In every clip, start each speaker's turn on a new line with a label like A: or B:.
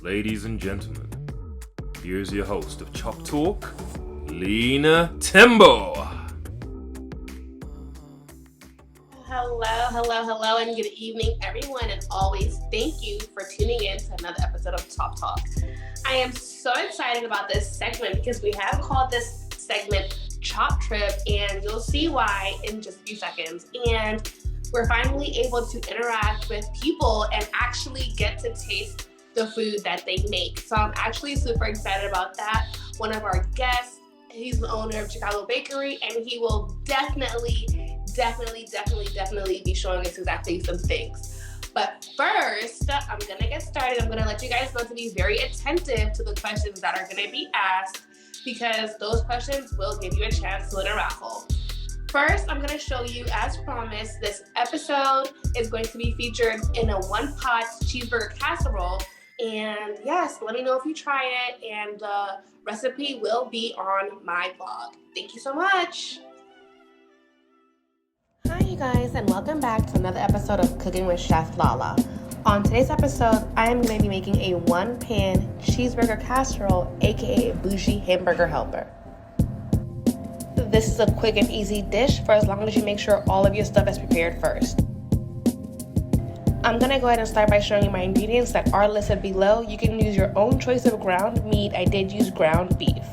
A: Ladies and gentlemen, here's your host of Chop Talk, Lena Timbo.
B: Hello, and good evening, everyone, and always thank you for tuning in to another episode of Chop Talk. I am so excited about this segment because we have called this segment Chop Trip, and you'll see why in just a few seconds. And we're finally able to interact with people and actually get to taste the food that they make. So I'm actually super excited about that. One of our guests, he's the owner of Chicago Bakery, and he will definitely be showing us exactly some things. But first, I'm gonna get started. I'm gonna let you guys know to be very attentive to the questions that are gonna be asked, because those questions will give you a chance to win a raffle. First, I'm gonna show you, as promised, this episode is going to be featured in a Pot Cheeseburger Casserole. And yes, let me know if you try it, and the recipe will be on my blog. Thank you so much. Hi, you guys, and welcome back to another episode of Cooking with Chef Lala. On today's episode, I am going to be making a one-pan cheeseburger casserole, aka bougie hamburger helper. This is a quick and easy dish for as long as you make sure all of your stuff is prepared first. I'm going to go ahead and start by showing you my ingredients that are listed below. You can use your own choice of ground meat. I did use ground beef.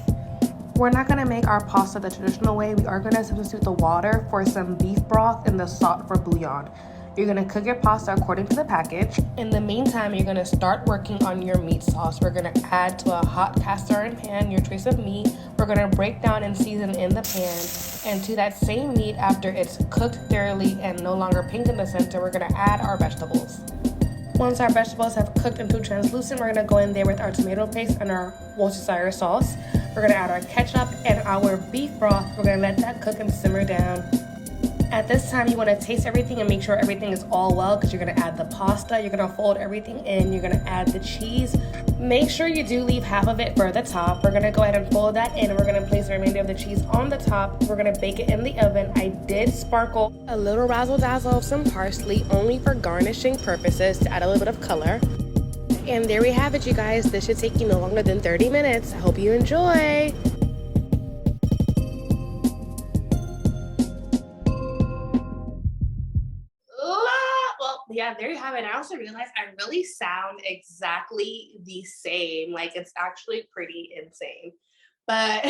B: We're not going to make our pasta the traditional way. We are going to substitute the water for some beef broth and the salt for bouillon. You're going to cook your pasta according to the package. In the meantime, you're going to start working on your meat sauce. We're going to add to a hot cast iron pan your choice of meat. We're going to break down and season in the pan. And to that same meat, after it's cooked thoroughly and no longer pink in the center, we're going to add our vegetables. Once our vegetables have cooked into translucent, we're going to go in there with our tomato paste and our Worcestershire sauce. We're going to add our ketchup and our beef broth. We're going to let that cook and simmer down. At this time, you want to taste everything and make sure everything is all well, because you're going to add the pasta, you're going to fold everything in, you're going to add the cheese. Make sure you do leave half of it for the top. We're going to go ahead and fold that in, and we're going to place the remainder of the cheese on the top. We're going to bake it in the oven. I did sparkle a little razzle-dazzle of some parsley, only for garnishing purposes, to add a little bit of color. And there we have it, you guys. This should take you no longer than 30 minutes. I hope you enjoy. Yeah, there you have it. I also realized I really sound exactly the same. Like, it's actually pretty insane. But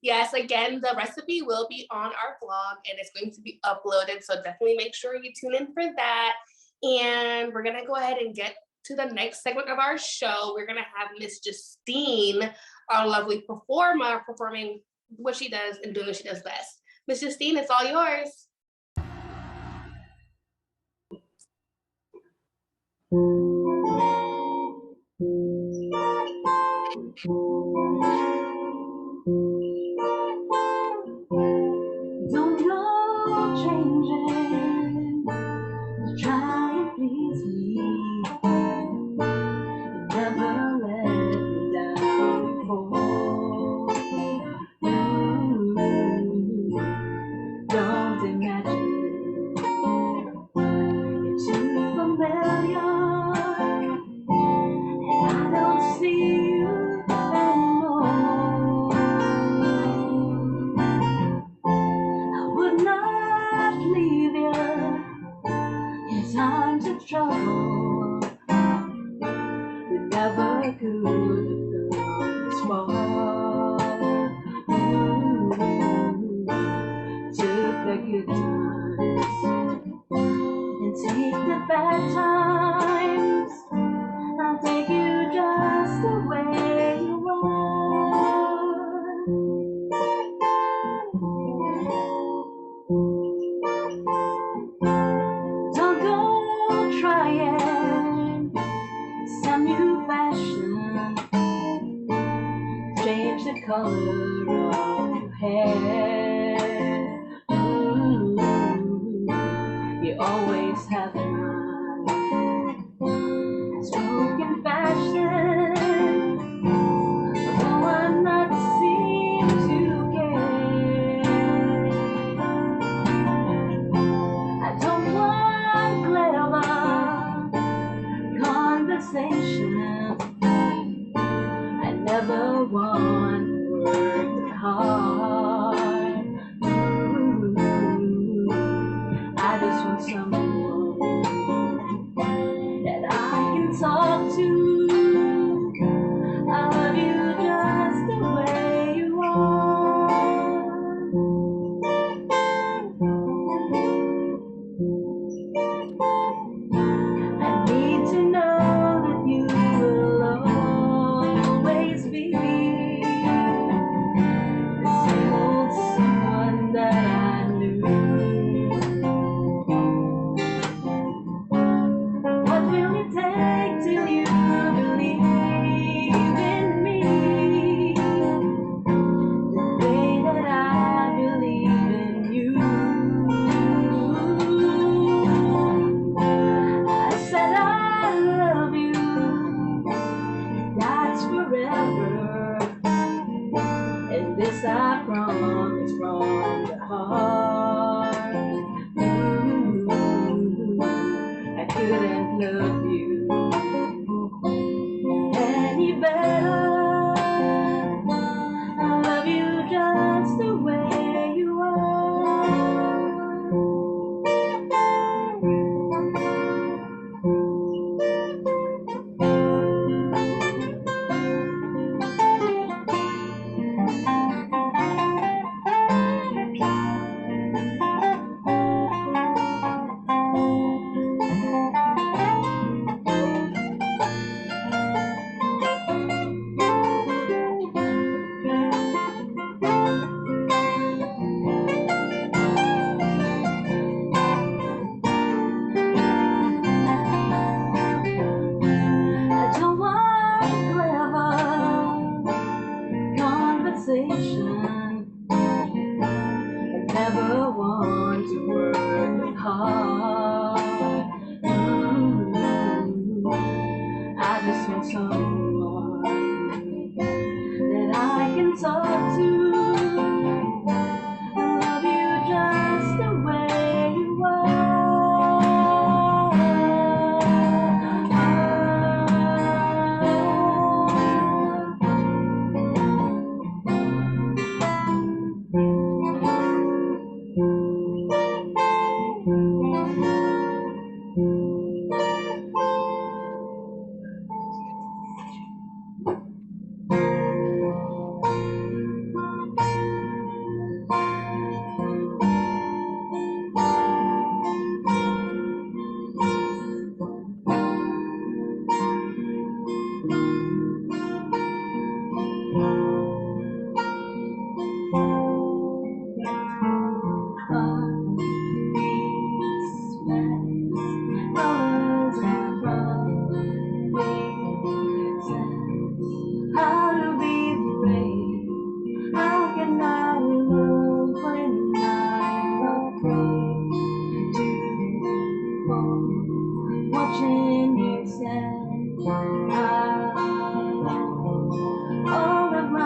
B: yes, again, the recipe will be on our blog and it's going to be uploaded. So definitely make sure you tune in for that. And we're going to go ahead and get to the next segment of our show. We're going to have Miss Justine, our lovely performer, performing what she does and doing what she does best. Miss Justine, it's all yours.
C: Don't know changing, try and please me. Never let me down before. Don't imagine you're too familiar, and I don't see you anymore. I would not leave you in times of trouble. We never could have gone this far. Took the good times and take the bad times. I'll take you just the way you are. Don't go trying some new fashion. Change the color of your hair. You always have mine. Spoken fashion, though I'm not seem to care. I don't want clever conversation. I never want worked hard. I just want someone that I can talk to. I love you just the way you are. I need to know that you will always be the same old someone that I knew. What will it take till you believe in me the way that I believe in you? I said I love you, that's forever, and this I promise from the heart. I couldn't love you any better. I love you just the way you are. I don't want clever conversation. I never want to work hard. I just want someone that I can talk to. I love you just the way you How to be brave? How can I love when I'm afraid to fall? Watching you stand, all of my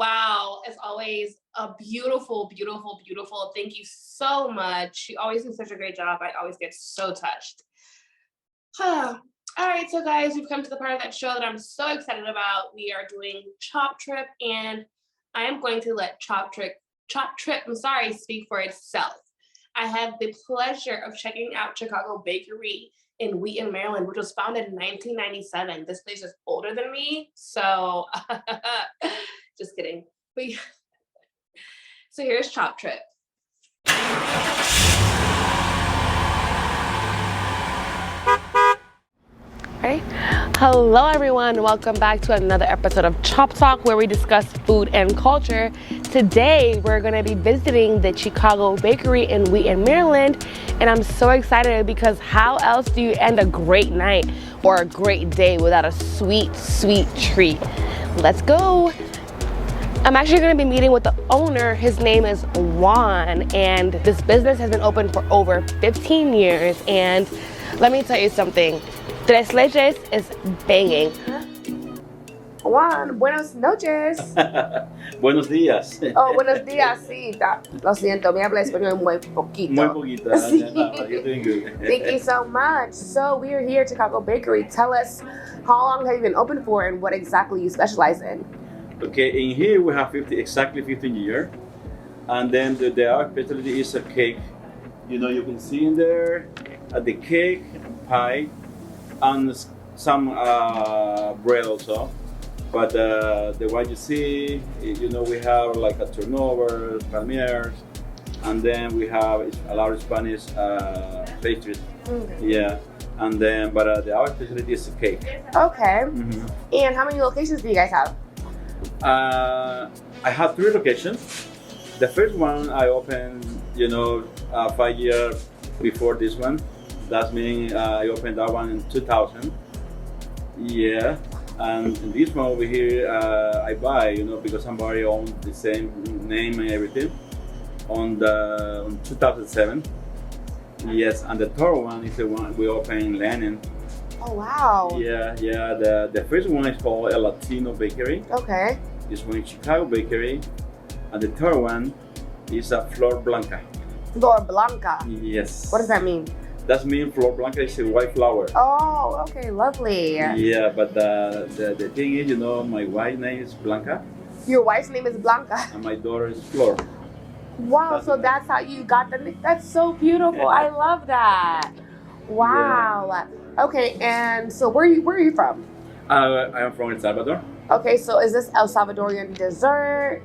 B: Wow, as always, a beautiful, beautiful, beautiful. Thank you so much. You always do such a great job. I always get so touched. All right, so guys, we've come to the part of that show that I'm so excited about. We are doing Chop Trip, and I am going to let Chop Trip, speak for itself. I have the pleasure of checking out Chicago Bakery in Wheaton, Maryland, which was founded in 1997. This place is older than me, so just kidding. But so here's Chop Trip. Ready? Hello everyone, welcome back to another episode of Chop Talk, where we discuss food and culture. Today we're going to be visiting the Chicago Bakery in Wheaton, Maryland, and I'm so excited because how else do you end a great night or a great day without a sweet, sweet treat? Let's go. I'm actually going to be meeting with the owner. His name is Juan, and this business has been open for over 15 years, and let me tell you something. Tres Leches is banging. Juan, buenas noches.
D: Buenos días.
B: Oh, buenos días, sí. Lo siento, me habla español muy poquito.
D: Muy poquito.
B: Sí.
D: You're doing good.
B: Thank you so much. So we are here at Chicago Bakery. Tell us, how long have you been open for and what exactly you specialize in?
D: Okay, in here we have exactly 15 years. And then our specialty is a cake. You know, you can see in there the cake, pie, and some bread also. But the one you see, you know, we have like a turnover, palmiers, and then we have a lot of Spanish pastries. Mm-hmm. Yeah, and then but our specialty is cake.
B: Okay.
D: Mm-hmm.
B: And how many locations do you guys have?
D: I have 3 locations. The first one I opened, 5 years before this one. That means I opened that one in 2000. Yeah, and this one over here I buy, because somebody owns the same name and everything. On 2007. Yes, and the third one is the one we opened in Lenin.
B: Oh wow.
D: Yeah. The first one is called a Latino Bakery.
B: Okay.
D: This one is Chicago Bakery, and the third one is a Flor Blanca.
B: Flor Blanca.
D: Yes.
B: What does that mean?
D: That means Flor Blanca is a white flower.
B: Oh, okay, lovely.
D: Yeah, but the thing is, my wife's name is Blanca.
B: Your wife's name is Blanca.
D: And my daughter is Flor.
B: Wow, so that's how you got the name. That's so beautiful. I love that. Wow. Yeah. Okay, and so where are you from?
D: I am from El Salvador.
B: Okay, so is this El Salvadorian dessert?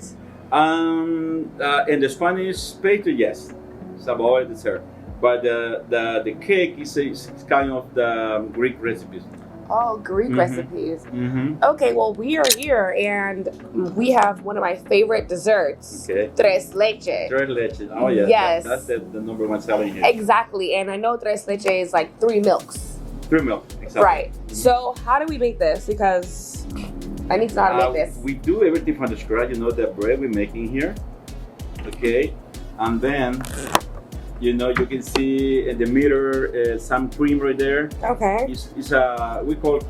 D: In the Spanish pastry, yes, Salvador dessert. But the cake is kind of the Greek recipes.
B: Oh, Greek recipes.
D: Mm-hmm.
B: Okay, well, we are here and we have one of my favorite desserts.
D: Okay.
B: Tres Leches.
D: Tres Leches. Oh, yeah.
B: Yes.
D: That's the number one selling here.
B: Exactly. And I know Tres Leches is like 3 milks.
D: 3 milk, exactly.
B: Right. So how do we make this? Because I need to know how to make this.
D: We do everything from the scratch. The bread we're making here. Okay. And then, you can see in the mirror some cream right there.
B: Okay.
D: It's we call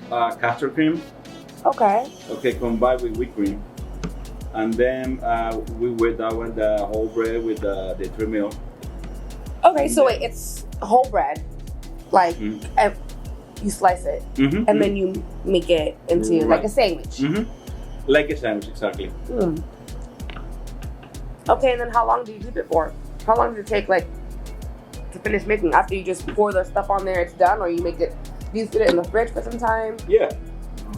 D: custard cream.
B: Okay.
D: Okay, combined with whipped cream. And then we wet that one, the whole bread with the 3 milk.
B: Okay, so wait, it's whole bread. Like, and you slice it, and then you make it into like a sandwich.
D: Like a sandwich, exactly.
B: Okay, and then how long do you keep it for? How long does it take, like, to finish making? After you just pour the stuff on there, it's done, or you make it? Do you put it in the fridge for some time?
D: Yeah.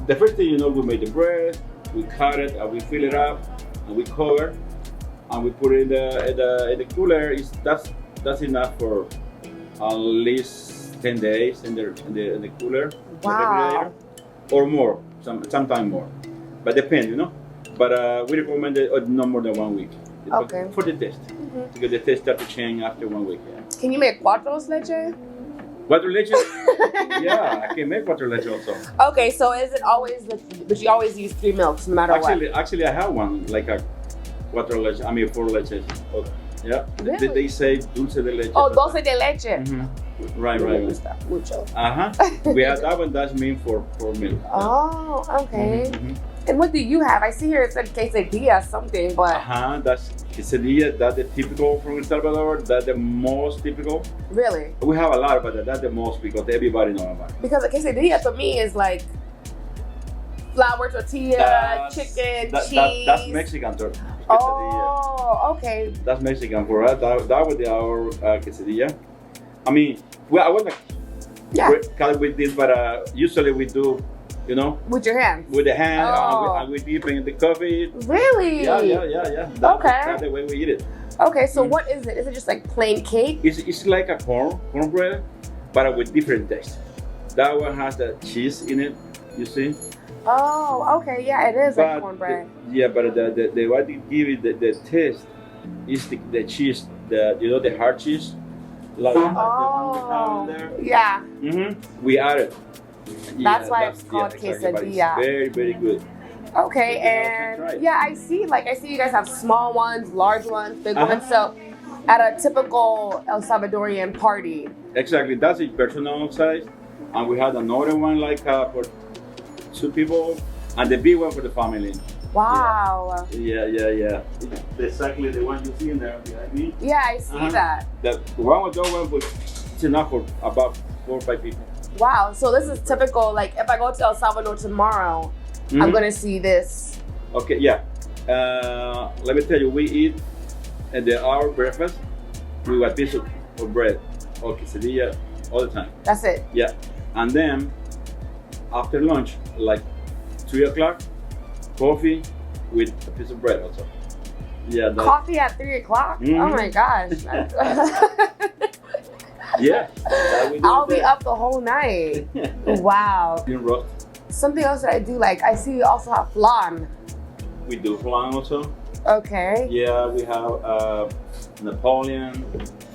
D: The first thing we make the bread, we cut it, and we fill it up, and we cover, and we put it in the cooler. That's enough for at least 10 days in the cooler.
B: Wow.
D: Or more, sometime more, but depends, But we recommend it no more than 1 week.
B: Okay.
D: For the taste, because the taste starts to change after 1 week. Yeah.
B: Can you make cuatro leches?
D: Cuatro leches? Yeah, I can make cuatro leches also.
B: Okay, so is it always, but you always use 3 milks no matter what?
D: Actually, I have one, like a cuatro leches, 4 leches. Oh, yeah.
B: Really?
D: They say dulce de leche.
B: Oh, dulce de leche.
D: Right.
B: Mucho.
D: We have that one, that's mean for milk.
B: Oh, okay. And what do you have? I see here it said quesadilla something, but
D: That's quesadilla. That's the typical from El Salvador. That's the most typical.
B: really?
D: We have a lot, but that's the most because everybody knows about it.
B: Because a quesadilla to me is like flour, tortilla, chicken, cheese.
D: That's Mexican quesadilla.
B: Oh, okay.
D: That's Mexican for us. That was our quesadilla. I mean, I wasn't cut with this, but usually we do, you know,
B: with your hands.
D: with the hand,
B: Oh.
D: and we dip in the coffee.
B: Really?
D: Yeah. That's the way we eat it.
B: Okay, so what is it? Is it just like plain cake?
D: It's like a cornbread, but with different taste. That one has the cheese in it, you see.
B: Oh, okay, yeah, it is like
D: But
B: cornbread.
D: but the what it give it the taste is the cheese, the hard cheese, like the one you have in there.
B: Yeah,
D: We added.
B: That's why it's called
D: exactly, but it's
B: quesadilla.
D: very, very good.
B: okay,
D: Yeah, try
B: and
D: it.
B: I see you guys have small ones, large ones, big ones. So, at a typical El Salvadorian party,
D: Exactly, that's a personal size, and we had another one like for 2 people, and the big one for the family.
B: wow.
D: Yeah. It's exactly the one you see in there behind me.
B: Yeah, I see that.
D: The one with that one was it's enough for about 4 or 5 people.
B: Wow, so this is typical. Like, if I go to El Salvador tomorrow, I'm gonna see this.
D: Okay, yeah. Let me tell you, we eat at our breakfast with a piece of bread or quesadilla all the time.
B: That's it.
D: Yeah, and then after lunch, like 3 o'clock, coffee with a piece of bread also. Yeah,
B: Coffee at 3 o'clock? Oh my gosh.
D: yeah. that we do
B: I'll be
D: there.
B: up the whole night. Wow.
D: You roast.
B: Something else that I do like, I see you also have flan.
D: We do flan also.
B: Okay.
D: Yeah, we have Napoleon,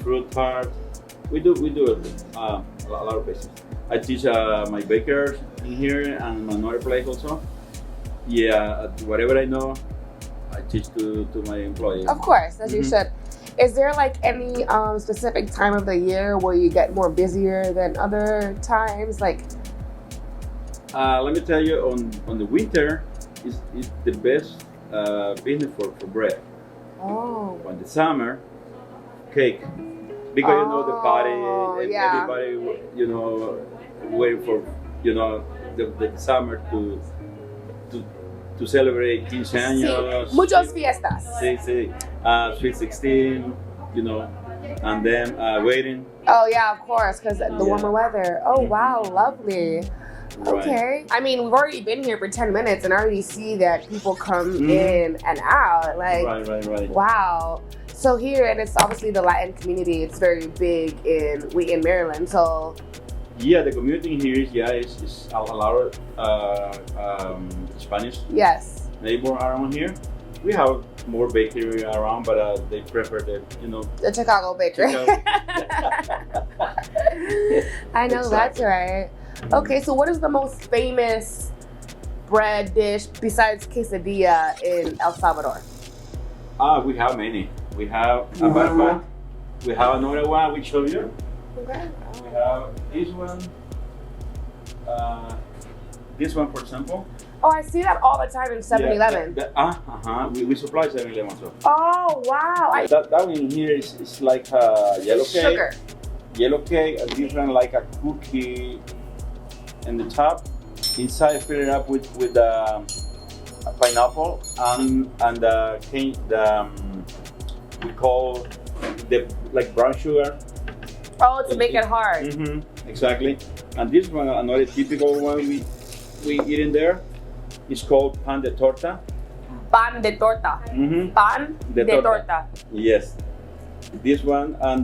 D: fruit tart. We do it a lot of places. I teach my bakers in here and another place also. Yeah, whatever I know, I teach to my employees.
B: Of course, as you should. Is there like any specific time of the year where you get more busier than other times? Like,
D: Let me tell you, on the winter is the best business for bread.
B: oh,
D: On the summer, cake. Because you know the party, and
B: yeah.
D: everybody, wait for, the summer to celebrate 15
B: sí,
D: años.
B: muchas fiestas.
D: Sí. Sweet 16, and then waiting.
B: Oh yeah, of course, because the
D: Yeah.
B: warmer weather. Oh wow, lovely.
D: Right.
B: Okay. I mean, we've already been here for 10 minutes and I already see that people come in and out. Like,
D: Right.
B: wow. So here, and it's obviously the Latin community, it's very big in Maryland. So,
D: Yeah, the community here is a lot of Spanish
B: yes.
D: neighbor around here. We have more bakery around, but they prefer the
B: The Chicago bakery.
D: Chicago.
B: I know,
D: Exactly.
B: that's right. Okay, so what is the most famous bread dish besides quesadilla in El Salvador?
D: We have many. We have a barba. We have another one we show you.
B: Okay.
D: We have this one. This one, for example.
B: Oh, I see that all the time in 7-Eleven.
D: We supply 7-Eleven also.
B: Oh, wow.
D: That one in here is like yellow cake.
B: Sugar.
D: Yellow cake, a different like a cookie in the top. Inside, fill it up with a pineapple and we call the like brown sugar.
B: Oh, to make it hard.
D: Exactly. And this one, another typical one we eat in there, is called pan de torta.
B: Pan de torta. Pan de torta.
D: Yes. This one, and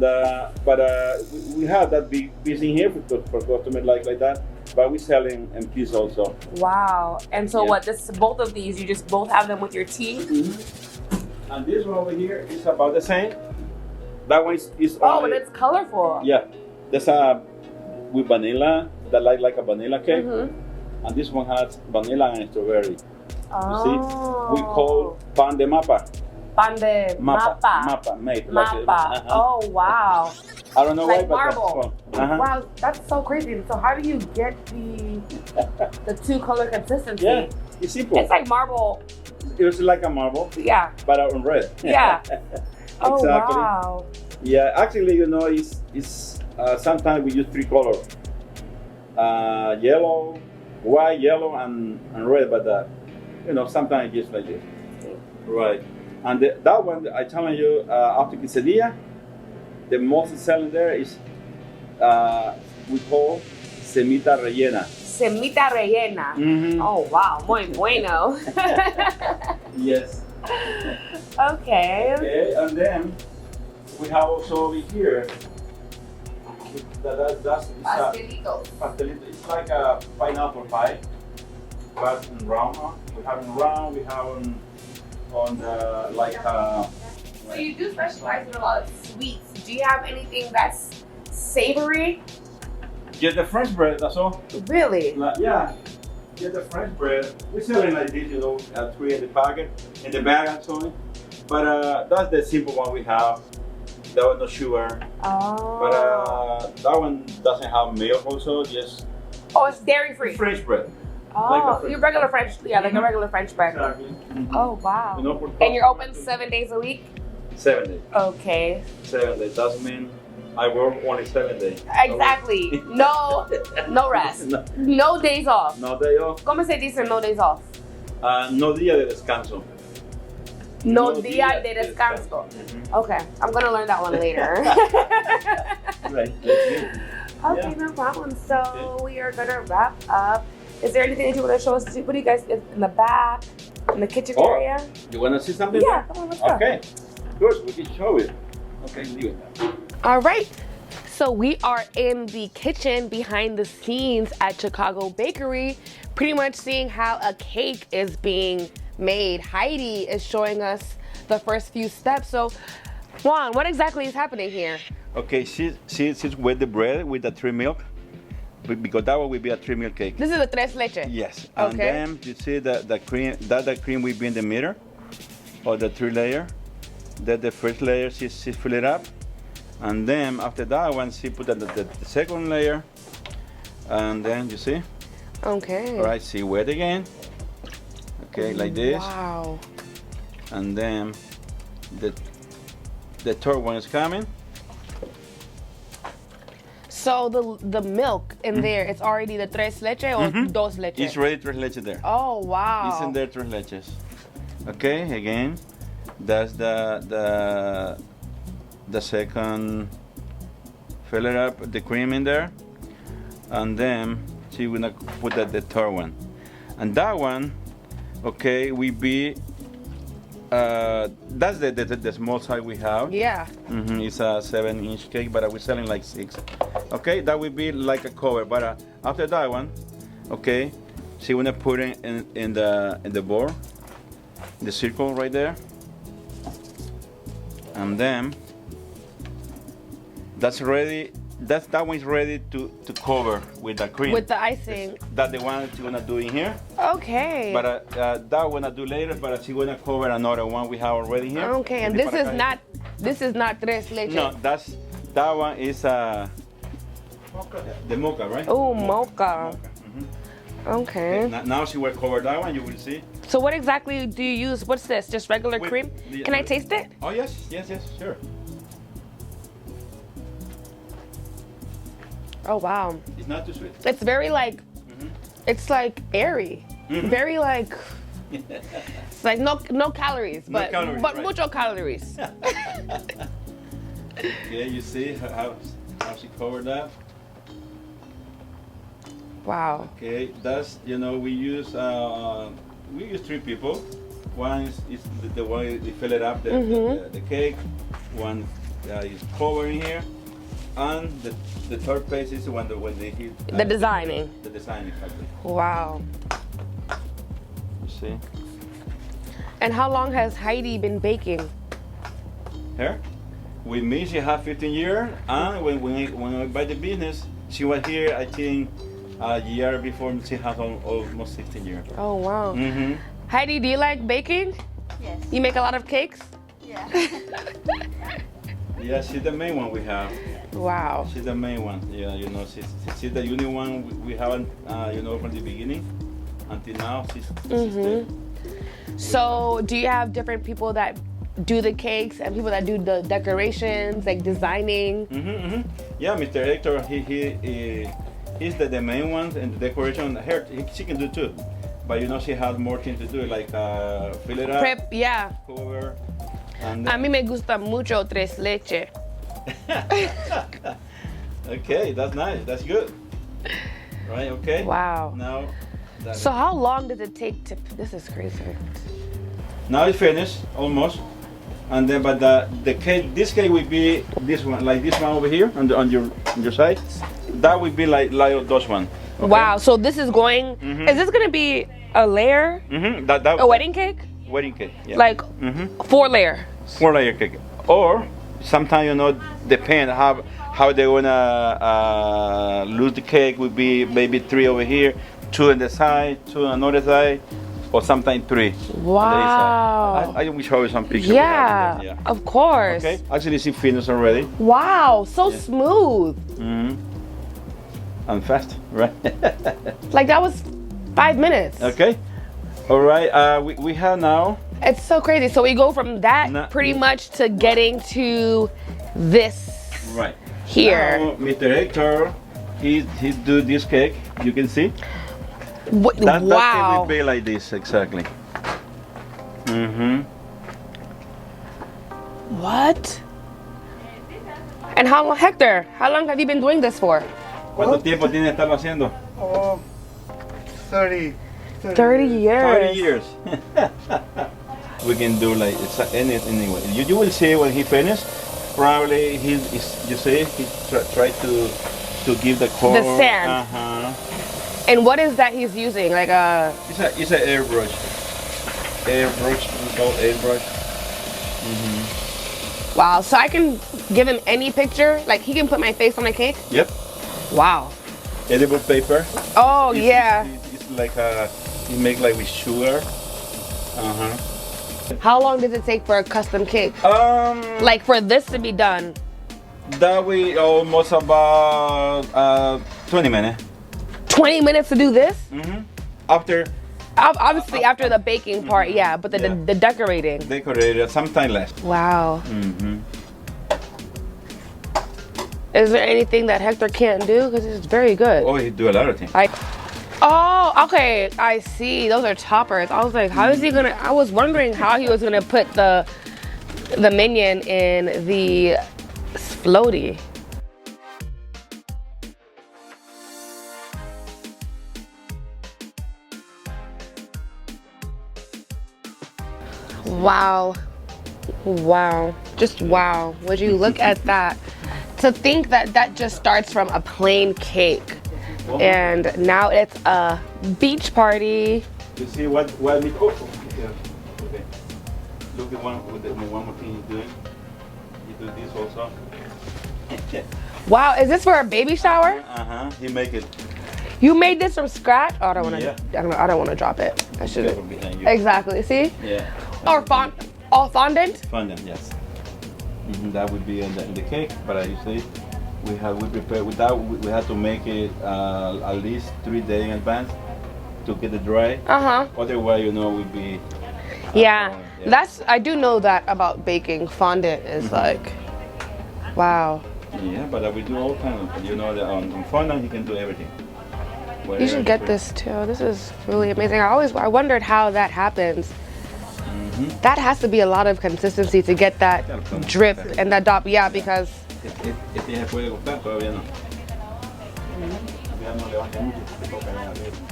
D: but we have that big piece in here for customers like that. But we sell in piece also.
B: Wow. And so
D: Yeah.
B: what, both of these, you just both have them with your tea?
D: And this one over here is about the same. That one is
B: Oh,
D: only,
B: and it's colorful.
D: yeah. That's with vanilla, that like a vanilla cake. And this one has vanilla and strawberry.
B: Oh.
D: You see? We call pan de mapa.
B: Pan de mapa.
D: Made.
B: Mapa. Oh, wow.
D: I don't know
B: Like
D: why,
B: marble.
D: but that's
B: Wow, that's so crazy. So how do you get the two color consistency?
D: Yeah, it's simple.
B: It's like marble.
D: It was like a marble,
B: Yeah.
D: but on red.
B: Yeah. Oh,
D: Exactly.
B: wow.
D: Yeah, actually, it's sometimes we use three colors: yellow, white, yellow, and red. But sometimes it's just like this. Right. And that one, I telling you, after quesadilla, the most selling there is we call semita rellena.
B: Semita rellena.
D: Mm-hmm.
B: Oh, wow. Muy bueno.
D: Yes.
B: Okay.
D: Okay, and then we have also over here. That's
B: Pastelitos.
D: pastelito. It's like a pineapple pie, but in round. We have in round. We have on the like.
B: So you do specialize in a lot of sweets. Do you have anything that's savory?
D: Just the French bread. That's all.
B: Really?
D: Yeah. Just the French bread. We sell it like this, 3 in the packet, in the bag actually. But that's the simple one we have. That one no sugar.
B: Oh.
D: But that one doesn't have milk also. Just
B: Oh, it's dairy free.
D: French bread.
B: Oh,
D: Like a
B: your regular French, like a regular French bread.
D: Exactly.
B: Oh, wow.
D: For
B: And you're open 7 days a week?
D: 7 days.
B: Okay.
D: 7 days. Doesn't mean I work only 7 days.
B: Exactly. No rest.
D: No.
B: No days off.
D: No day off.
B: ¿Cómo se dice no days off?
D: No día de descanso.
B: No día de descanso. Okay, I'm gonna learn that one later.
D: Right.
B: Okay,
D: Yeah.
B: no problem. So we are gonna wrap up. Is there anything that you want to show us? What do you guys in the back, in the kitchen area?
D: You want to see something?
B: Yeah, come on, let's go.
D: Okay. Of course, we can show it. Okay, leave it.
B: All right. So we are in the kitchen behind the scenes at Chicago Bakery, pretty much seeing how a cake is being made. Heidi is showing us the first few steps. So Juan, what exactly is happening here?
D: Okay, she's with the bread with the 3 milk. Because that one will be a 3 milk cake.
B: This is a tres leche.
D: Yes.
B: Okay.
D: And then you see the cream, the cream will be in the middle of the 3 layer. Then the first layer she fill it up. And then after that one she put the second layer. And then you see?
B: Okay.
D: All right, she wet again. Okay, like this.
B: Wow.
D: And then the third one is coming.
B: So the milk in there, it's already the tres leche or dos leche?
D: It's ready 3 leches there.
B: Oh, wow.
D: It's in there 3 leches. Okay, again, that's the second, fill it up, the cream in there, and then she gonna put the third one. And that one, okay, will be, that's the small size we have.
B: Yeah.
D: It's a 7-inch cake, but we're selling like 6. Okay, that will be like a cover. But after that one, okay, she wanna put it in the bowl, the circle right there, and then that's ready. That one is ready to cover with the cream.
B: With the icing.
D: That's the one she's gonna do in here.
B: Okay.
D: But that one I do later. But she's gonna cover another one we have already here.
B: Okay, and this is not tres leche.
D: No, that one is the mocha, right?
B: Oh, mocha. Okay.
D: Now she will cover that one. You will see.
B: So what exactly do you use? What's this? Just regular
D: With
B: cream? Can I taste it?
D: Oh yes, sure.
B: Oh wow.
D: It's not too sweet.
B: It's very like, it's like airy. Very like, it's like no calories, but
D: calories,
B: but
D: right.
B: mucho calories.
D: Yeah, you see how she covered that.
B: Wow.
D: Okay, that's we use 3 people. One is the one they fill it up the cake. One is covering here, and the third phase is when they hit
B: The designing.
D: The design exactly.
B: Wow.
D: You see?
B: And how long has Heidi been baking?
D: Her? With me, she had 15 years, and when I buy the business, she was here, I think, a year before. She has almost 16 years.
B: Oh wow. Heidi, do you like baking?
C: Yes.
B: You make a lot of cakes?
C: Yeah.
D: Yeah, she's the main one we have.
B: Wow.
D: She's the main one. Yeah, you know, she's the only one we haven't, you know, from the beginning until now. She's there.
B: So, do you have different people that do the cakes and people that do the decorations, like designing?
D: Yeah, Mr. Hector, he's the main one, and the decoration. She can do too, but you know she has more things to do, like fill it up,
B: Prep, yeah.
D: cover, and
B: A mí me gusta mucho tres leche.
D: okay, that's nice. That's good. Right. Okay.
B: Wow.
D: Now.
B: So how long does it take to? This is crazy.
D: Now it's finished almost, and then but the cake, this cake will be this one, like this one over here on your side. That will be like those one. Okay?
B: Wow. So this is going. Is this gonna be a layer?
D: That
B: A wedding cake?
D: wedding cake. Yeah.
B: Like 4-layer.
D: 4-layer cake, or sometimes you know depend how they wanna lose the cake. Will be maybe 3 over here, 2 on the side, 2 on another side, or sometimes 3.
B: Wow.
D: I will show you some pictures.
B: Yeah,
D: Yeah.
B: of course.
D: Okay. Actually, she finished already.
B: Wow, so smooth.
D: And fast, right?
B: Like that was 5 minutes.
D: Okay. All right. We have now.
B: It's so crazy. So we go from that pretty much to getting to this
D: Right.
B: here.
D: Now, Mr. Hector, he do this cake. You can see. That cake
B: Wow.
D: will be like this exactly.
B: What? And how long, Hector? How long have you been doing this for?
D: ¿Cuánto tiempo tiene de estarlo haciendo?
E: Oh, 30.
B: 30 years.
D: 30 years. We can do like it's anything anyway. You will see when he finished. Probably you see he tried to give the color.
B: The sand. And what is that he's using? Like a.
D: It's an airbrush. Airbrush. We call airbrush.
B: Wow. So I can give him any picture. Like he can put my face on the cake.
D: Yep.
B: Wow.
D: Edible paper.
B: Oh yeah.
D: It's like you make like with sugar.
B: How long does it take for a custom cake? Like for this to be done?
D: That we almost about 20 minutes.
B: 20 minutes to do this?
D: After
B: Obviously after the baking part, yeah, but the decorating.
D: decorated, sometime less.
B: Wow. Is there anything that Hector can't do? Because it's very good.
D: Oh, he do a lot of things.
B: Oh, okay. I see. Those are toppers. I was like, how is he gonna? I was wondering how he was gonna put the minion in the floaty. Wow. Wow. Just wow. Would you look at that? To think that that just starts from a plain cake. And now it's a beach party.
D: You see what we yeah. Okay. Look at one more thing he's doing. He do this also.
B: Wow, is this for a baby shower?
D: He make it.
B: You made this from scratch? Oh, I don't want to.
D: Yeah.
B: I don't want to drop it. I should.
D: Careful behind you.
B: Exactly. See?
D: Yeah.
B: Or fondant?
D: Fondant, yes. That would be in the cake, but you see, we prepare with that. We have to make it at least 3 days in advance to get it dry. Otherwise, we'd be.
B: Yeah. I do know that about baking. Fondant is like, wow.
D: Yeah, but we do all kinds of. On fondant you can do everything.
B: You should get this too. This is really amazing. I wondered how that happens. That has to be a lot of consistency to get that drip and that dop. Yeah, because.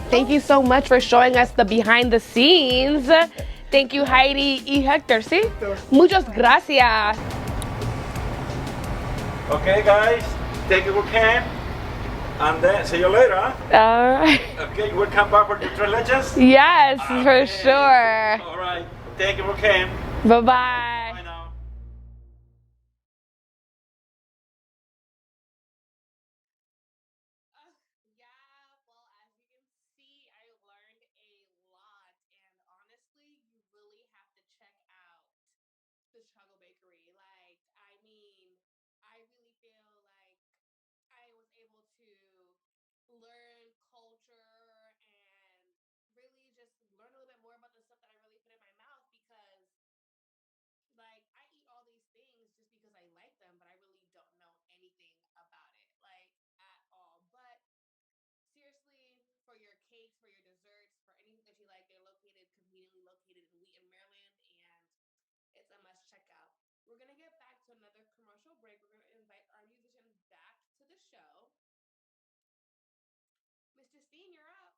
B: Thank you so much for showing us the behind the scenes. Thank you, Heidi y Hector. ¿Sí? Muchas gracias.
D: Okay, guys, thank you for coming. And then see you later, huh?
B: All right.
D: Okay, you will come back for the Leches?
B: Yes, for sure.
D: All right, thank you for coming.
B: Bye-bye.
D: Bye now.
B: bakery. Like, I mean, I really feel like I was able to learn culture and really just learn a little bit more about the stuff that I really put in my mouth because like I eat all these things just because I like them, but I really don't know anything about it, like at all. But seriously, for your cakes, for your desserts, for anything that you like, they're located conveniently located in Wheaton, Maryland, and it's a must check out. We're gonna get back to another commercial break. We're gonna invite our musician back to the show. Mr. Steen, you're up.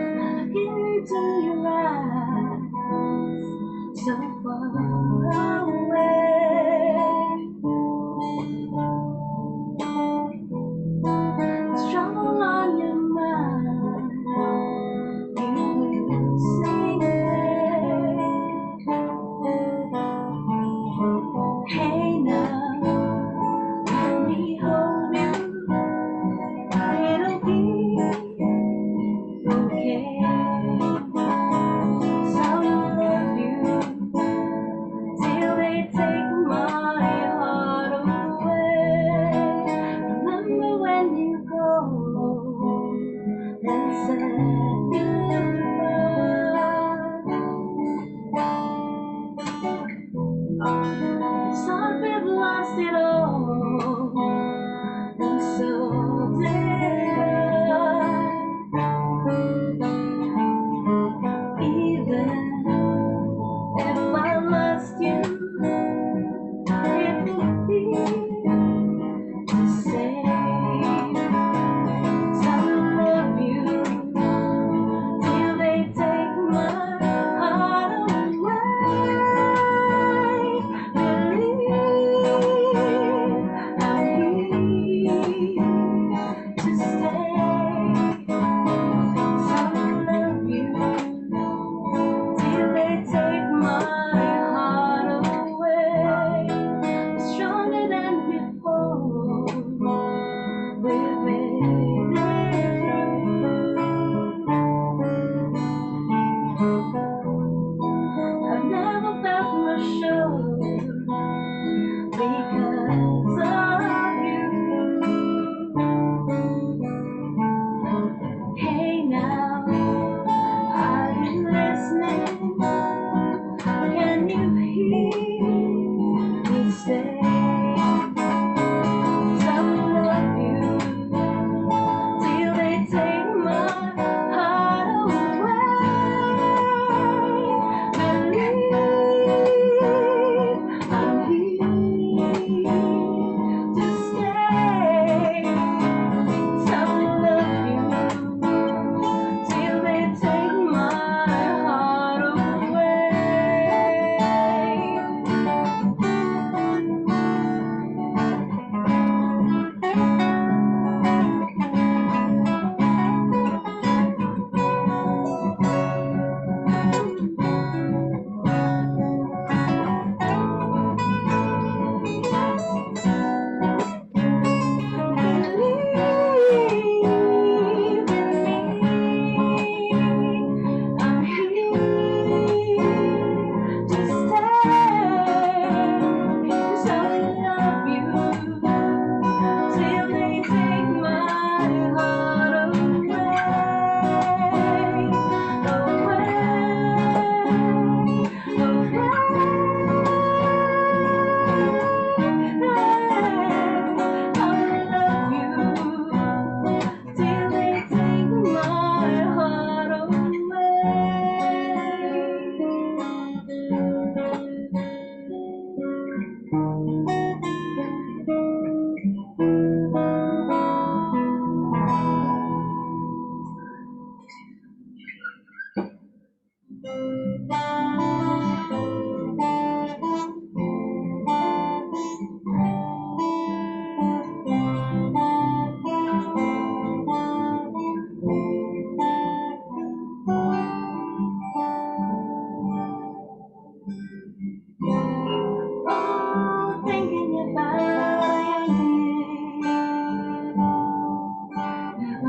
C: Look into your eyes, so far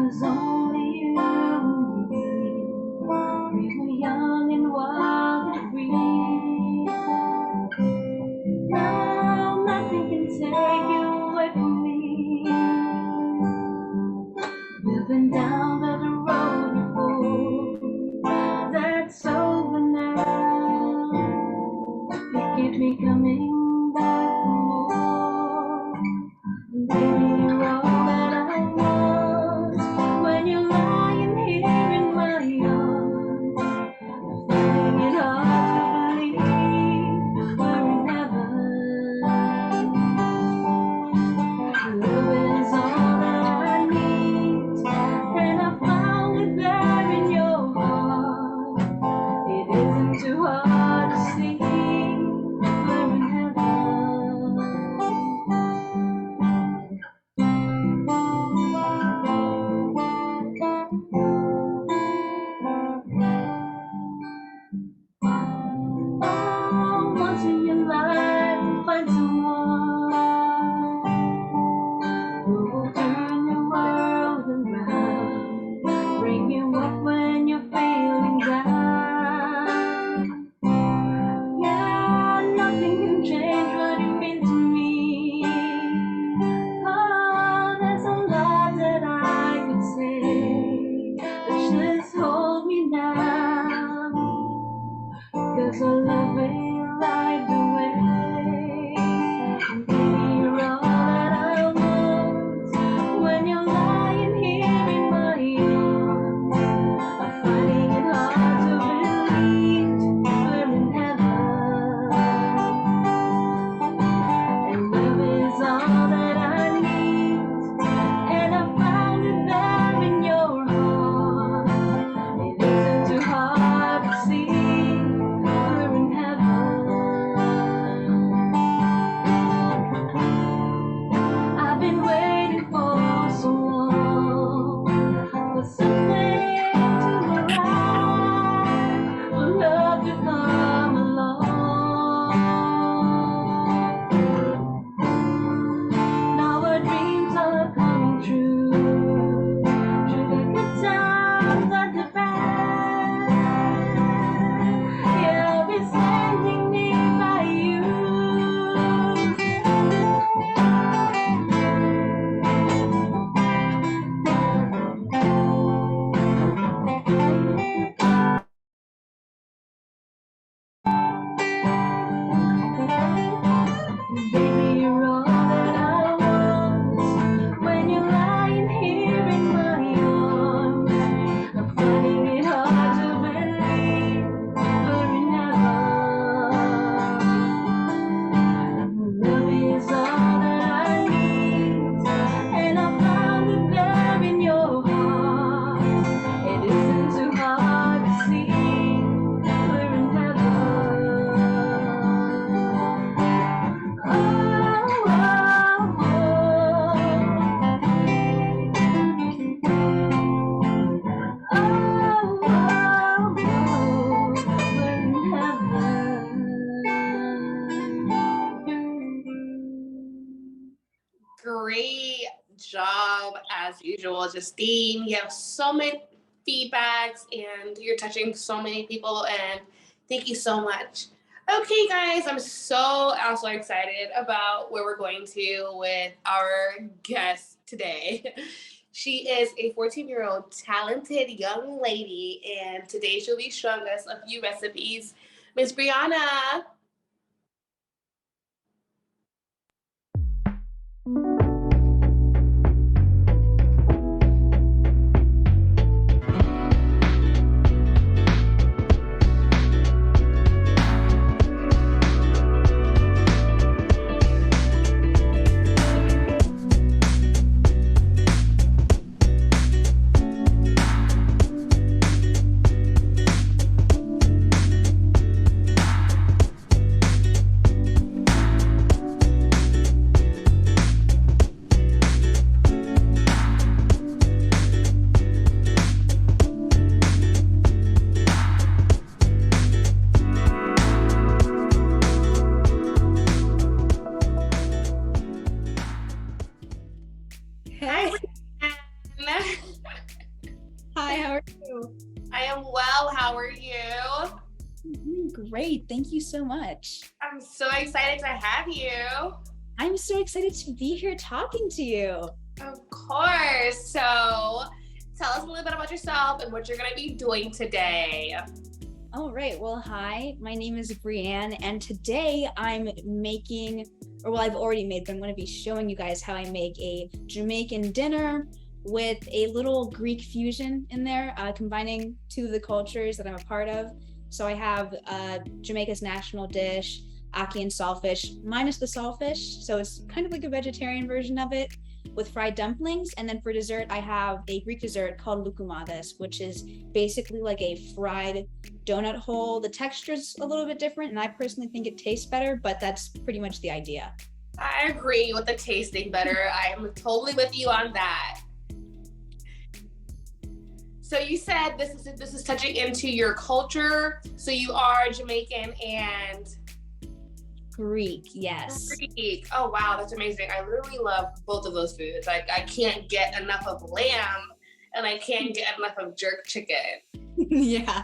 C: was only you and me. We were young and wild and free. Now nothing can take you away from me. We've been down that road before. That's over now. You keep me coming back for more. Baby, you're all that I want. When you're lying here in my arms, finding it hard to believe we're in heaven. Love is all that I need, and I found it there in your heart. It isn't too hard to see we're in heaven. Oh, once in your life, find someone who will turn your world around, bring you up when you're feeling down. Yeah, nothing can change what you mean to me. Oh, there's a lot that I could say, but just hold me now, 'cause I love it right the way. And baby, you're all that I want. When you're lying here in my arms, I'm finding it hard to believe we're in heaven. And love is all that I need, and I found it there in your heart. It isn't too hard to see we're in heaven. I've been waiting for so long for something to arrive, for love to come along. Now our dreams are coming true. Through the good times and the bad. Yeah, I'll be standing near by you. Baby, you're all that I want. When you're lying here in my arms, I'm finding it hard to believe we're in heaven. Love is all that I need, and I found it there in your heart. It isn't too hard to see we're in heaven. Oh, oh, oh. Oh, oh, we're in heaven.
B: Great job as usual, Justine. You have so many feedbacks and you're touching so many people, and thank you so much. Okay, guys, I'm also excited about where we're going to with our guest today. She is a 14-year-old talented young lady, and today she'll be showing us a few recipes. Miss Brianna.
F: Hi, how are you?
B: I am well. How are you?
F: I'm doing great. Thank you so much.
B: I'm so excited to have you.
F: I'm so excited to be here talking to you.
B: Of course. So tell us a little bit about yourself and what you're going to be doing today.
F: All right. Well, hi, my name is Brianne, and today I'm making, I've already made, but I'm going to be showing you guys how I make a Jamaican dinner with a little Greek fusion in there, combining two of the cultures that I'm a part of. So I have Jamaica's national dish, ackee and saltfish, minus the saltfish. So it's kind of like a vegetarian version of it with fried dumplings. And then for dessert, I have a Greek dessert called loukoumades, which is basically like a fried donut hole. The texture's a little bit different, and I personally think it tastes better, but that's pretty much the idea.
B: I agree with the tasting better. I'm totally with you on that. So you said this is touching into your culture. So you are Jamaican and
F: Greek, yes.
B: Greek. Oh wow, that's amazing. I literally love both of those foods. Like I can't get enough of lamb and I can't get enough of jerk chicken.
F: Yeah.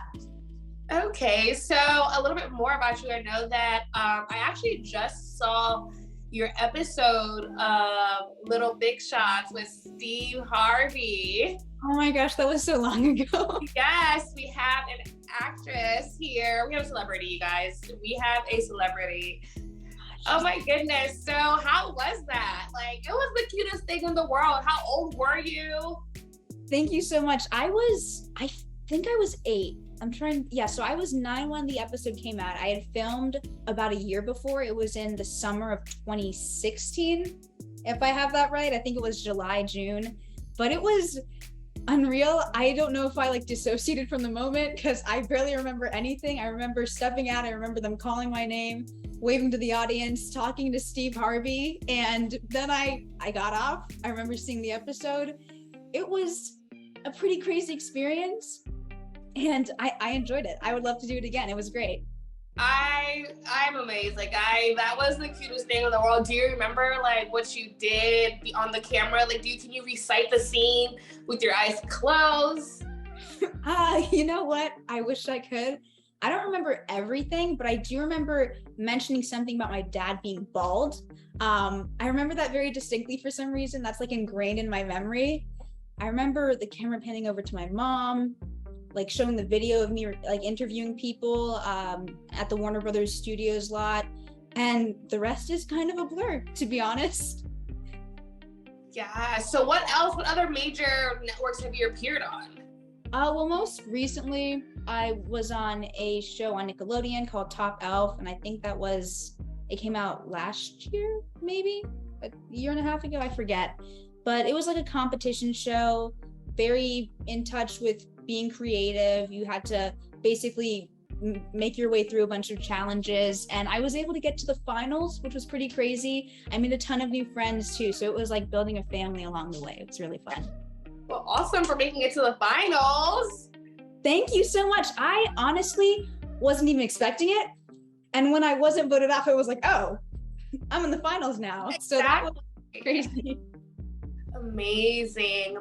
B: Okay, so a little bit more about you. I know that I actually just saw your episode of Little Big Shots with Steve Harvey.
F: Oh my gosh, that was so long ago.
B: Yes, we have an actress here. We have a celebrity, you guys. We have a celebrity. Oh my goodness. So how was that? Like, it was the cutest thing in the world. How old were you?
F: Thank you so much. I think I was 8. So I was 9 when the episode came out. I had filmed about a year before. It was in the summer of 2016, if I have that right. I think it was July, June. But it was unreal. I don't know if I dissociated from the moment because I barely remember anything. I remember stepping out. I remember them calling my name, waving to the audience, talking to Steve Harvey. And then I got off. I remember seeing the episode. It was a pretty crazy experience. And I enjoyed it. I would love to do it again. It was great.
B: I'm amazed. That was the cutest thing in the world. Do you remember what you did on the camera? Can you recite the scene with your eyes closed?
F: You know what? I wish I could. I don't remember everything, but I do remember mentioning something about my dad being bald. I remember that very distinctly for some reason. That's ingrained in my memory. I remember the camera panning over to my mom, showing the video of me interviewing people at the Warner Brothers Studios lot, and the rest is kind of a blur, to be honest.
B: Yeah. So what else? What other major networks have you appeared on?
F: Well, most recently I was on a show on Nickelodeon called Top Elf, and I think it came out last year, maybe a year and a half ago, I forget. But it was a competition show, very in touch with being creative. You had to basically make your way through a bunch of challenges, and I was able to get to the finals, which was pretty crazy. I made a ton of new friends too, so it was like building a family along the way. It was really fun.
B: Well, awesome for making it to the finals.
F: Thank you so much. I honestly wasn't even expecting it, and when I wasn't voted off, I was like, oh, I'm in the finals now. So that was crazy.
B: Amazing.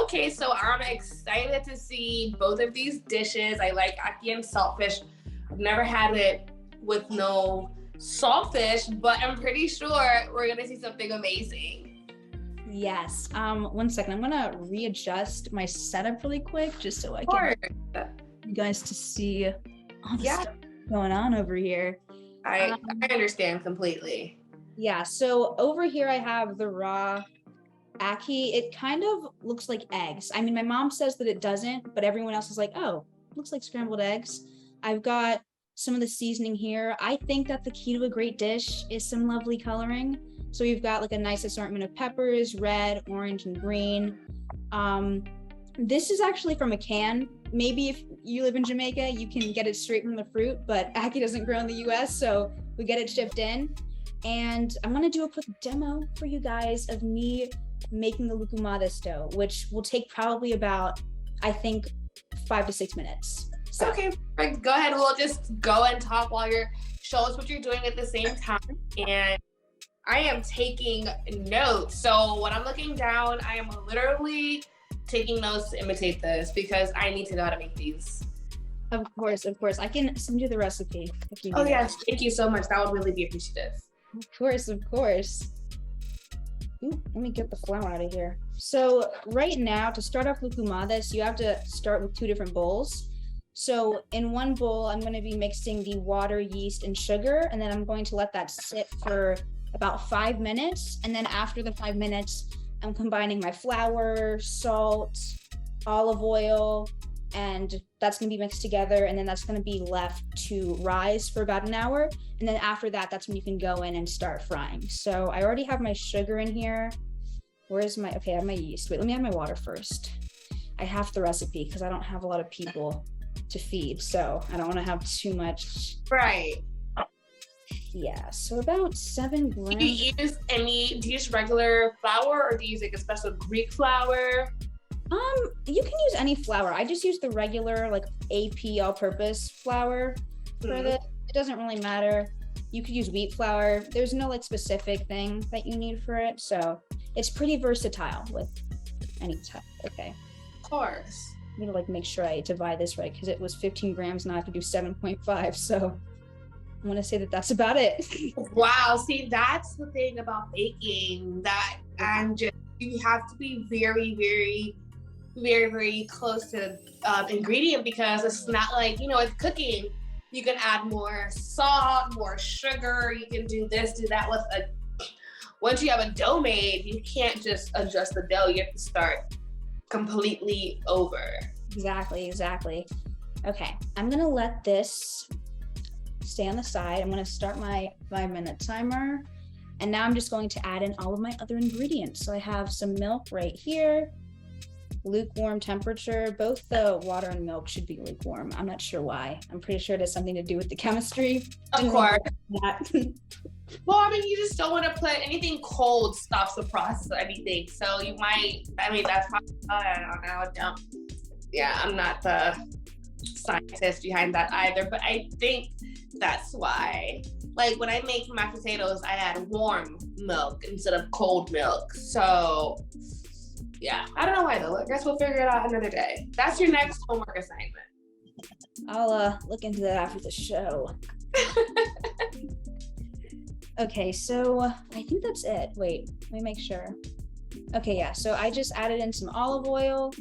B: Okay, so I'm excited to see both of these dishes. I like ackee and saltfish. I've never had it with no saltfish, but I'm pretty sure we're gonna see something amazing.
F: Yes. 1 second. I'm gonna readjust my setup really quick just so I can you guys to see all the stuff going on over here.
B: I understand completely.
F: Yeah. So over here I have the raw ackee. It kind of looks like eggs. I mean, my mom says that it doesn't, but everyone else is like, oh, looks like scrambled eggs. I've got some of the seasoning here. I think that the key to a great dish is some lovely coloring. So we've got a nice assortment of peppers, red, orange, and green. This is actually from a can. Maybe if you live in Jamaica, you can get it straight from the fruit, but ackee doesn't grow in the US, so we get it shipped in. And I'm gonna do a quick demo for you guys of me making the loukoumades dough, which will take probably about, I think, 5 to 6 minutes. So.
B: Okay, go ahead. We'll just go and talk while you're show us what you're doing at the same time. And I am taking notes. So when I'm looking down, I am literally taking notes to imitate this because I need to know how to make these.
F: Of course. I can send you the recipe if you
B: Oh
F: need
B: yes, thank you so much. That would really be appreciative.
F: it. Of course. Ooh, let me get the flour out of here. So right now, to start off lucumades, you have to start with 2 different bowls. So in one bowl, I'm going to be mixing the water, yeast, and sugar, and then I'm going to let that sit for about 5 minutes. And then after the 5 minutes, I'm combining my flour, salt, olive oil, and that's going to be mixed together, and then that's going to be left to rise for about an hour, and then after that, that's when you can go in and start frying. So I already have my sugar in here. Where's my, okay, I have my yeast. Wait, let me add my water first. I have the recipe because I don't have a lot of people to feed, so I don't want to have too much.
B: Right.
F: Yeah, so about 7 grams.
B: Do you use regular flour or do you use like a special Greek flour?
F: You can use any flour. I just use the regular like AP all-purpose flour for this. It doesn't really matter. You could use wheat flour. There's no like specific thing that you need for it, so it's pretty versatile with any type. Okay.
B: Of course.
F: I need to like make sure I divide this right because it was 15 grams. Now I have to do 7.5. So I want to say that that's about it.
B: Wow. See, that's the thing about baking that you have to be very, very, very, very close to ingredient because it's not like, it's cooking. You can add more salt, more sugar. You can do this, do that once you have a dough made, you can't just adjust the dough. You have to start completely over.
F: Exactly. Okay, I'm gonna let this stay on the side. I'm gonna start my 5-minute timer. And now I'm just going to add in all of my other ingredients. So I have some milk right here, lukewarm temperature. Both the water and milk should be lukewarm. I'm not sure why. I'm pretty sure it has something to do with the chemistry.
B: Of course. Well, I mean, you just don't want to put anything cold stops the process of anything. So you might, that's probably, I don't know. Yeah, I'm not the scientist behind that either, but I think that's why. Like when I make mashed potatoes, I add warm milk instead of cold milk. So yeah, I don't know why though. I guess we'll figure it out another day. That's your next homework assignment.
F: I'll look into that after the show. Okay, so I think that's it. Wait, let me make sure. Okay, yeah, so I just added in some olive oil,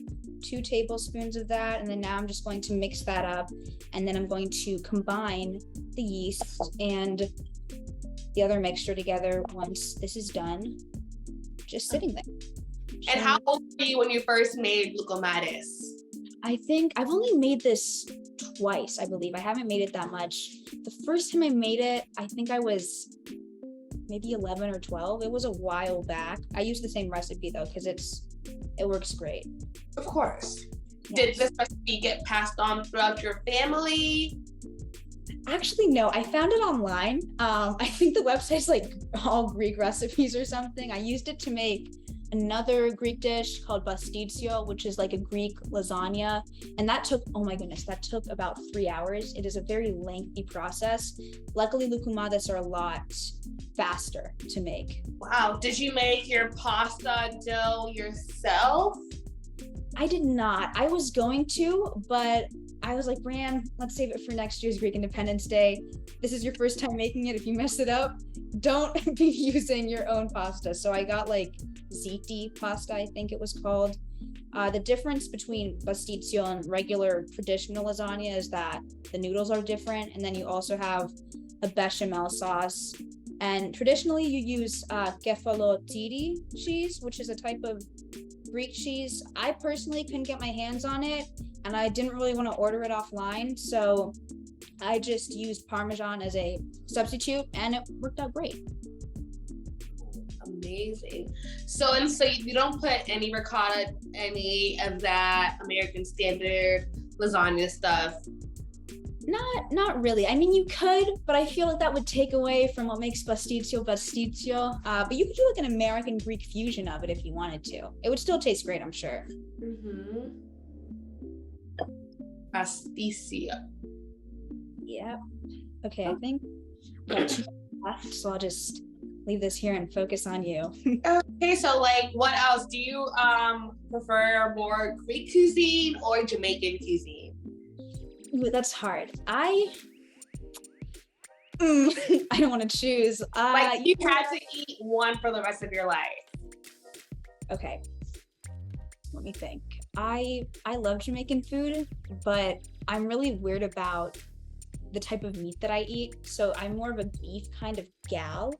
F: 2 tablespoons of that, and then now I'm just going to mix that up, and then I'm going to combine the yeast and the other mixture together once this is done, just sitting there.
B: And how old were you when you first made lucumades?
F: I think I've only made this twice, I believe. I haven't made it that much. The first time I made it, I think I was maybe 11 or 12. It was a while back. I use the same recipe though, because it works great.
B: Of course.
F: Yes.
B: Did this recipe get passed on throughout your family?
F: Actually, no, I found it online. I think the website's like all Greek recipes or something. I used it to make another Greek dish called pastitsio, which is like a Greek lasagna. And that took, oh my goodness, that took about 3 hours. It is a very lengthy process. Luckily, lucumades are a lot faster to make.
B: Wow. Did you make your pasta dough yourself?
F: I did not. I was going to, but I was like, Bran, let's save it for next year's Greek Independence Day. This is your first time making it. If you mess it up, don't be using your own pasta. So I got like ziti pasta, I think it was called. The difference between pastitsio and regular traditional lasagna is that the noodles are different, and then you also have a bechamel sauce. And traditionally you use kefalotiri cheese, which is a type of Greek cheese. I personally couldn't get my hands on it, and I didn't really want to order it offline, so I just used Parmesan as a substitute, and it worked out great.
B: Amazing. So you don't put any ricotta, any of that American standard lasagna stuff?
F: Not really. I mean, you could, but I feel like that would take away from what makes pastitsio. But you could do like an American Greek fusion of it if you wanted to. It would still taste great, I'm sure.
B: Mm-hmm. Pastitsio.
F: Yeah. Okay, I think I got 2 left, so I'll just leave this here and focus on you.
B: Okay, so like, what else do you prefer? More Greek cuisine or Jamaican cuisine?
F: Ooh, that's hard. I don't want to choose.
B: Like, you had to eat one for the rest of your life.
F: Okay, let me think. I love Jamaican food, but I'm really weird about the type of meat that I eat. So I'm more of a beef kind of gal.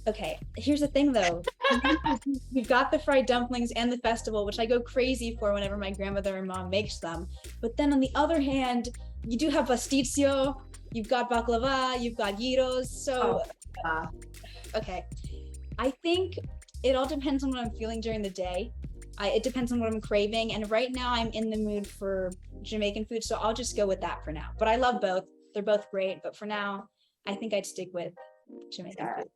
F: Okay, here's the thing though. You've got the fried dumplings and the festival, which I go crazy for whenever my grandmother and mom makes them. But then on the other hand, you do have pasticcio, you've got baklava, you've got gyros. So, okay. I think it all depends on what I'm feeling during the day. It depends on what I'm craving. And right now I'm in the mood for Jamaican food, so I'll just go with that for now. But I love both. They're both great. But for now, I think I'd stick with Jamaican food.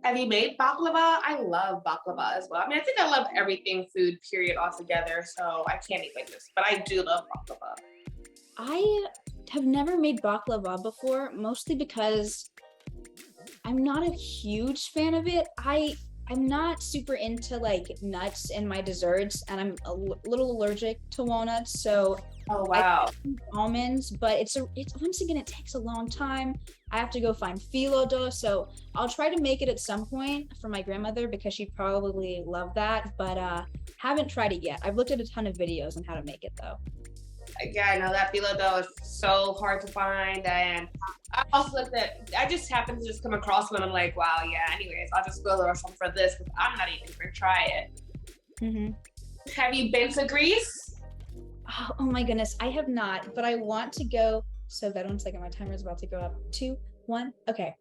B: Have you made baklava? I love baklava as well. I mean, I think I love everything food, period, altogether. So I can't even just, but I do love baklava.
F: I have never made baklava before, mostly because I'm not a huge fan of it. I'm not super into like nuts in my desserts, and I'm a little allergic to walnuts. So
B: oh wow,
F: almonds, but it's once again, it takes a long time. I have to go find filo dough, so I'll try to make it at some point for my grandmother because she'd probably love that, but haven't tried it yet. I've looked at a ton of videos on how to make it though.
B: Yeah, I know that filo dough is so hard to find, and I also looked at. I just happened to just come across one. I'm like, wow, yeah. Anyways, I'll just go to the restaurant for this because I'm not even gonna try it. Mm-hmm. Have you been to Greece?
F: Oh my goodness, I have not, but I want to go so bad. 1 second, my timer is about to go up. 2, 1. Okay,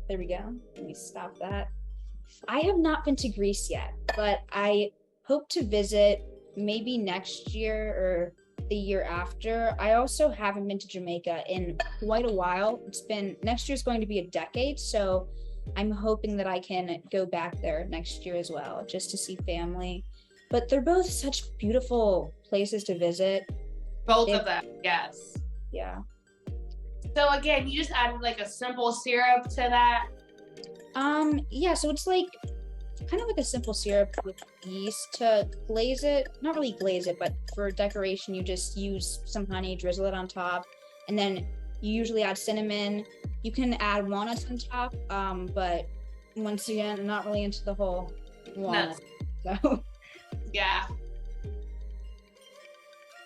F: there we go. Let me stop that. I have not been to Greece yet, but I hope to visit maybe next year or the year after. I also haven't been to Jamaica in quite a while. Next year's going to be a decade, so I'm hoping that I can go back there next year as well, just to see family. But they're both such beautiful places to visit.
B: Both of them, yes.
F: Yeah.
B: So again, you just added like a simple syrup to that?
F: Yeah, so it's like kind of like a simple syrup with yeast to glaze it. Not really glaze it, but for decoration, you just use some honey, drizzle it on top, and then you usually add cinnamon. You can add walnuts on top, but once again, I'm not really into the whole walnut. So
B: yeah.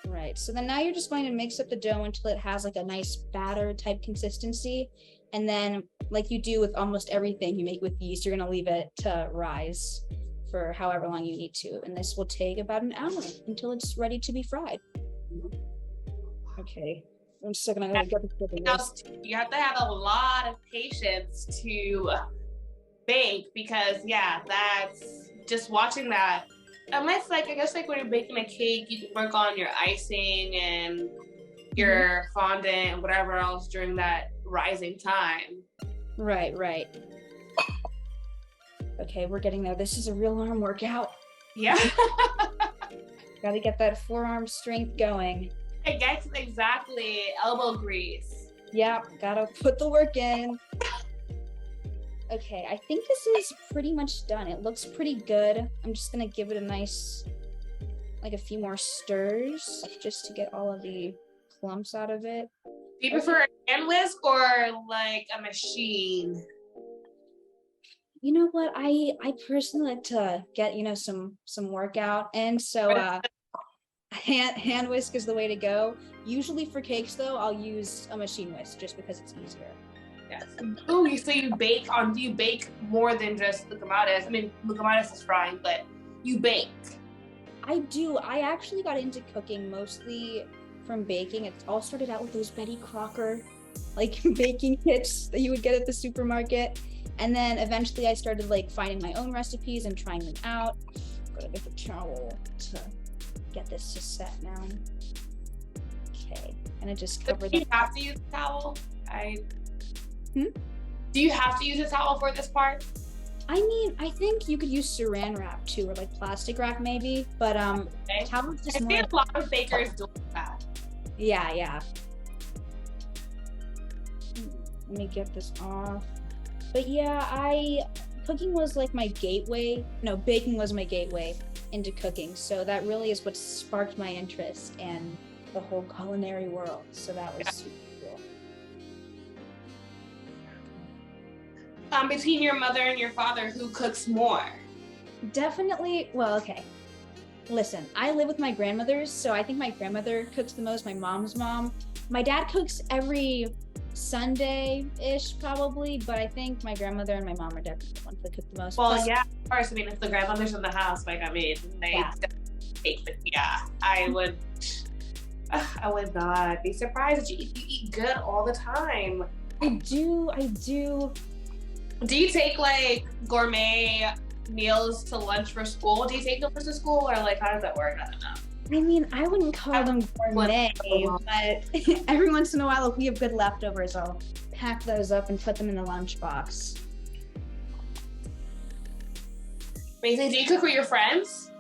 F: Right. So then now you're just going to mix up the dough until it has like a nice batter type consistency. And then like you do with almost everything you make with yeast, you're going to leave it to rise for however long you need to. And this will take about an hour until it's ready to be fried. Okay. I'm just going to get this.
B: You have to have a lot of patience to bake because yeah, that's just watching that. Unless like, I guess like when you're baking a cake, you can work on your icing and your fondant and whatever else during that rising time.
F: Right. Okay, we're getting there. This is a real arm workout.
B: Yeah.
F: Got to get that forearm strength going.
B: It gets exactly elbow grease.
F: Yeah, gotta put the work in. Okay, I think this is pretty much done. It looks pretty good. I'm just gonna give it a nice, like a few more stirs just to get all of the clumps out of it.
B: Do you prefer a hand whisk or like a machine?
F: You know what? I personally like to get, some workout, and so hand whisk is the way to go. Usually for cakes though, I'll use a machine whisk just because it's easier.
B: Yes. Oh, you say do you bake more than just lucamadas? I mean, lucamadas is frying, but you bake.
F: I do. I actually got into cooking mostly from baking. It all started out with those Betty Crocker, like baking kits that you would get at the supermarket. And then eventually I started like finding my own recipes and trying them out. Gotta get the towel to get this to set now. Okay, and I just cover
B: Do you have to use a towel? Do you have to use a towel for this part?
F: I mean, I think you could use saran wrap too, or like plastic wrap maybe, but
B: okay.
F: towels just
B: I see a lot of bakers doing that.
F: Yeah. Let me get this off. But yeah, cooking was like my gateway. No, baking was my gateway into cooking. So that really is what sparked my interest in the whole culinary world. So that was super cool.
B: Between your mother and your father, who cooks more?
F: Definitely. Well, okay. Listen, I live with my grandmothers, so I think my grandmother cooks the most, my mom's mom. My dad cooks every Sunday-ish probably, but I think my grandmother and my mom are definitely the ones that cook the most.
B: Well,
F: Plus,
B: yeah, of course. I mean, if the grandmother's in the house, like, I mean, they
F: Yeah.
B: take the, yeah, I would not be surprised that you eat good all the time.
F: I do.
B: Do you take like gourmet meals to lunch for school? Do you take them to school, or like how does that work? I don't know.
F: I mean, I wouldn't call them gourmet, but every once in a while, if we have good leftovers, I'll pack those up and put them in the lunchbox.
B: Amazing. Do you cook with your friends?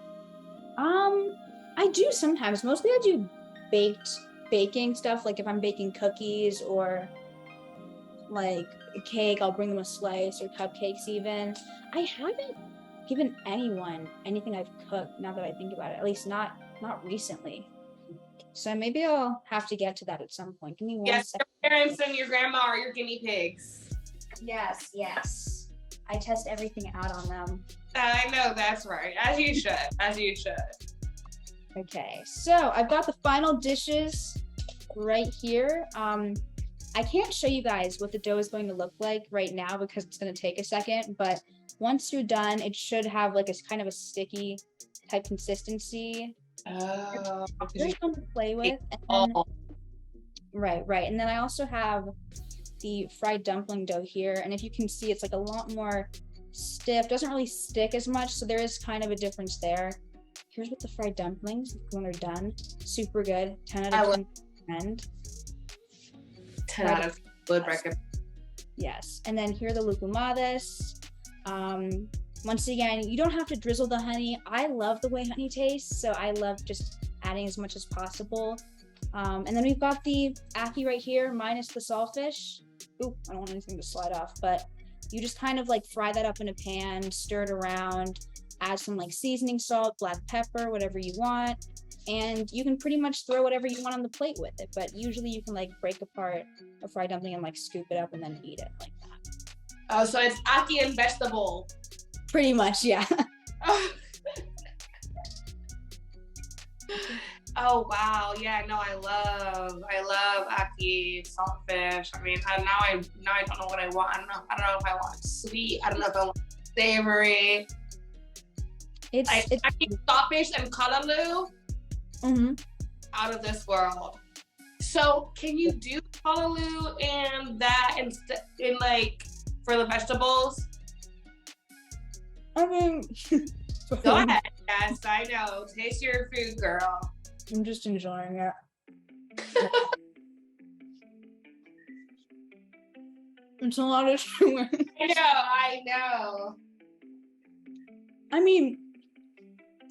F: I do sometimes. Mostly I do baking stuff. Like if I'm baking cookies or like a cake, I'll bring them a slice, or cupcakes even. I haven't given anyone anything I've cooked, now that I think about it, at least not recently. So maybe I'll have to get to that at some point. Give me one
B: Yes,
F: second.
B: your parents and your grandma are your guinea pigs.
F: Yes. I test everything out on them.
B: I know, that's right. As you should.
F: Okay, so I've got the final dishes right here. I can't show you guys what the dough is going to look like right now because it's going to take a second, but once you're done, it should have like a kind of a sticky type consistency.
B: Oh.
F: There's something to play with. And then, right. And then I also have the fried dumpling dough here, and if you can see, it's like a lot more stiff. Doesn't really stick as much, so there is kind of a difference there. Here's what the fried dumplings when they're done. Super good. 10 out of 10 recommend.
B: 10 out of would recommend.
F: Yes. And then here are the lucumades. Once again, you don't have to drizzle the honey. I love the way honey tastes, so I love just adding as much as possible. And then we've got the ackee right here, minus the saltfish. Ooh, I don't want anything to slide off, but you just kind of like fry that up in a pan, stir it around, add some like seasoning salt, black pepper, whatever you want. And you can pretty much throw whatever you want on the plate with it. But usually you can like break apart a fried dumpling and like scoop it up and then eat it like that.
B: Oh, so it's ackee and vegetable.
F: Pretty much, yeah.
B: Oh wow, yeah, no, I love ackee, saltfish. I mean, now I don't know what I want. I don't know if I want sweet. I don't know if I want savory.
F: It's
B: ackee, saltfish, and kalaloo. Out of this world. So can you do kalaloo and that in like for the vegetables?
F: I mean,
B: Go ahead. Yes, I know. Taste your food, girl.
F: I'm just enjoying it. It's a lot of sugar.
B: I know.
F: I mean,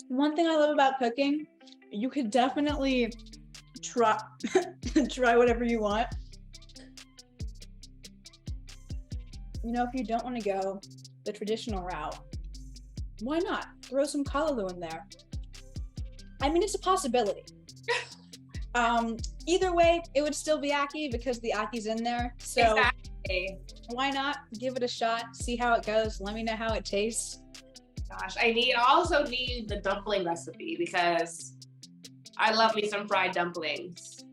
F: one thing I love about cooking, you could definitely try whatever you want. You know, if you don't want to go the traditional route, why not throw some kalaloo in there? I mean, it's a possibility. Either way, it would still be ackee because the akee's in there. So
B: Exactly.
F: why not give it a shot, see how it goes, let me know how it tastes.
B: Gosh, I also need the dumpling recipe because I love me some fried dumplings.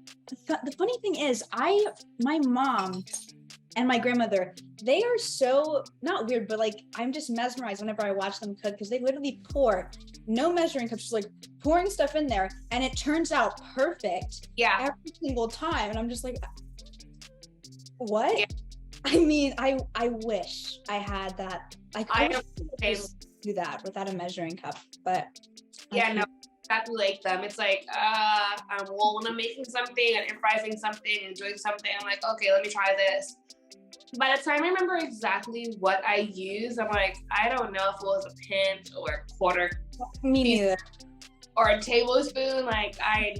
F: The funny thing is, my mom and my grandmother, they are so, not weird, but like, I'm just mesmerized whenever I watch them cook because they literally pour, no measuring cups, just like pouring stuff in there, and it turns out perfect every single time. And I'm just like, what? Yeah. I mean, I wish I had that. I could do that without a measuring cup, but
B: yeah, no, exactly like them. It's like, when I'm making something and improvising something and doing something, I'm like, okay, let me try this. By the time I remember exactly what I used, I'm like, I don't know if it was a pinch or a quarter.
F: Me neither.
B: Or a tablespoon. Like I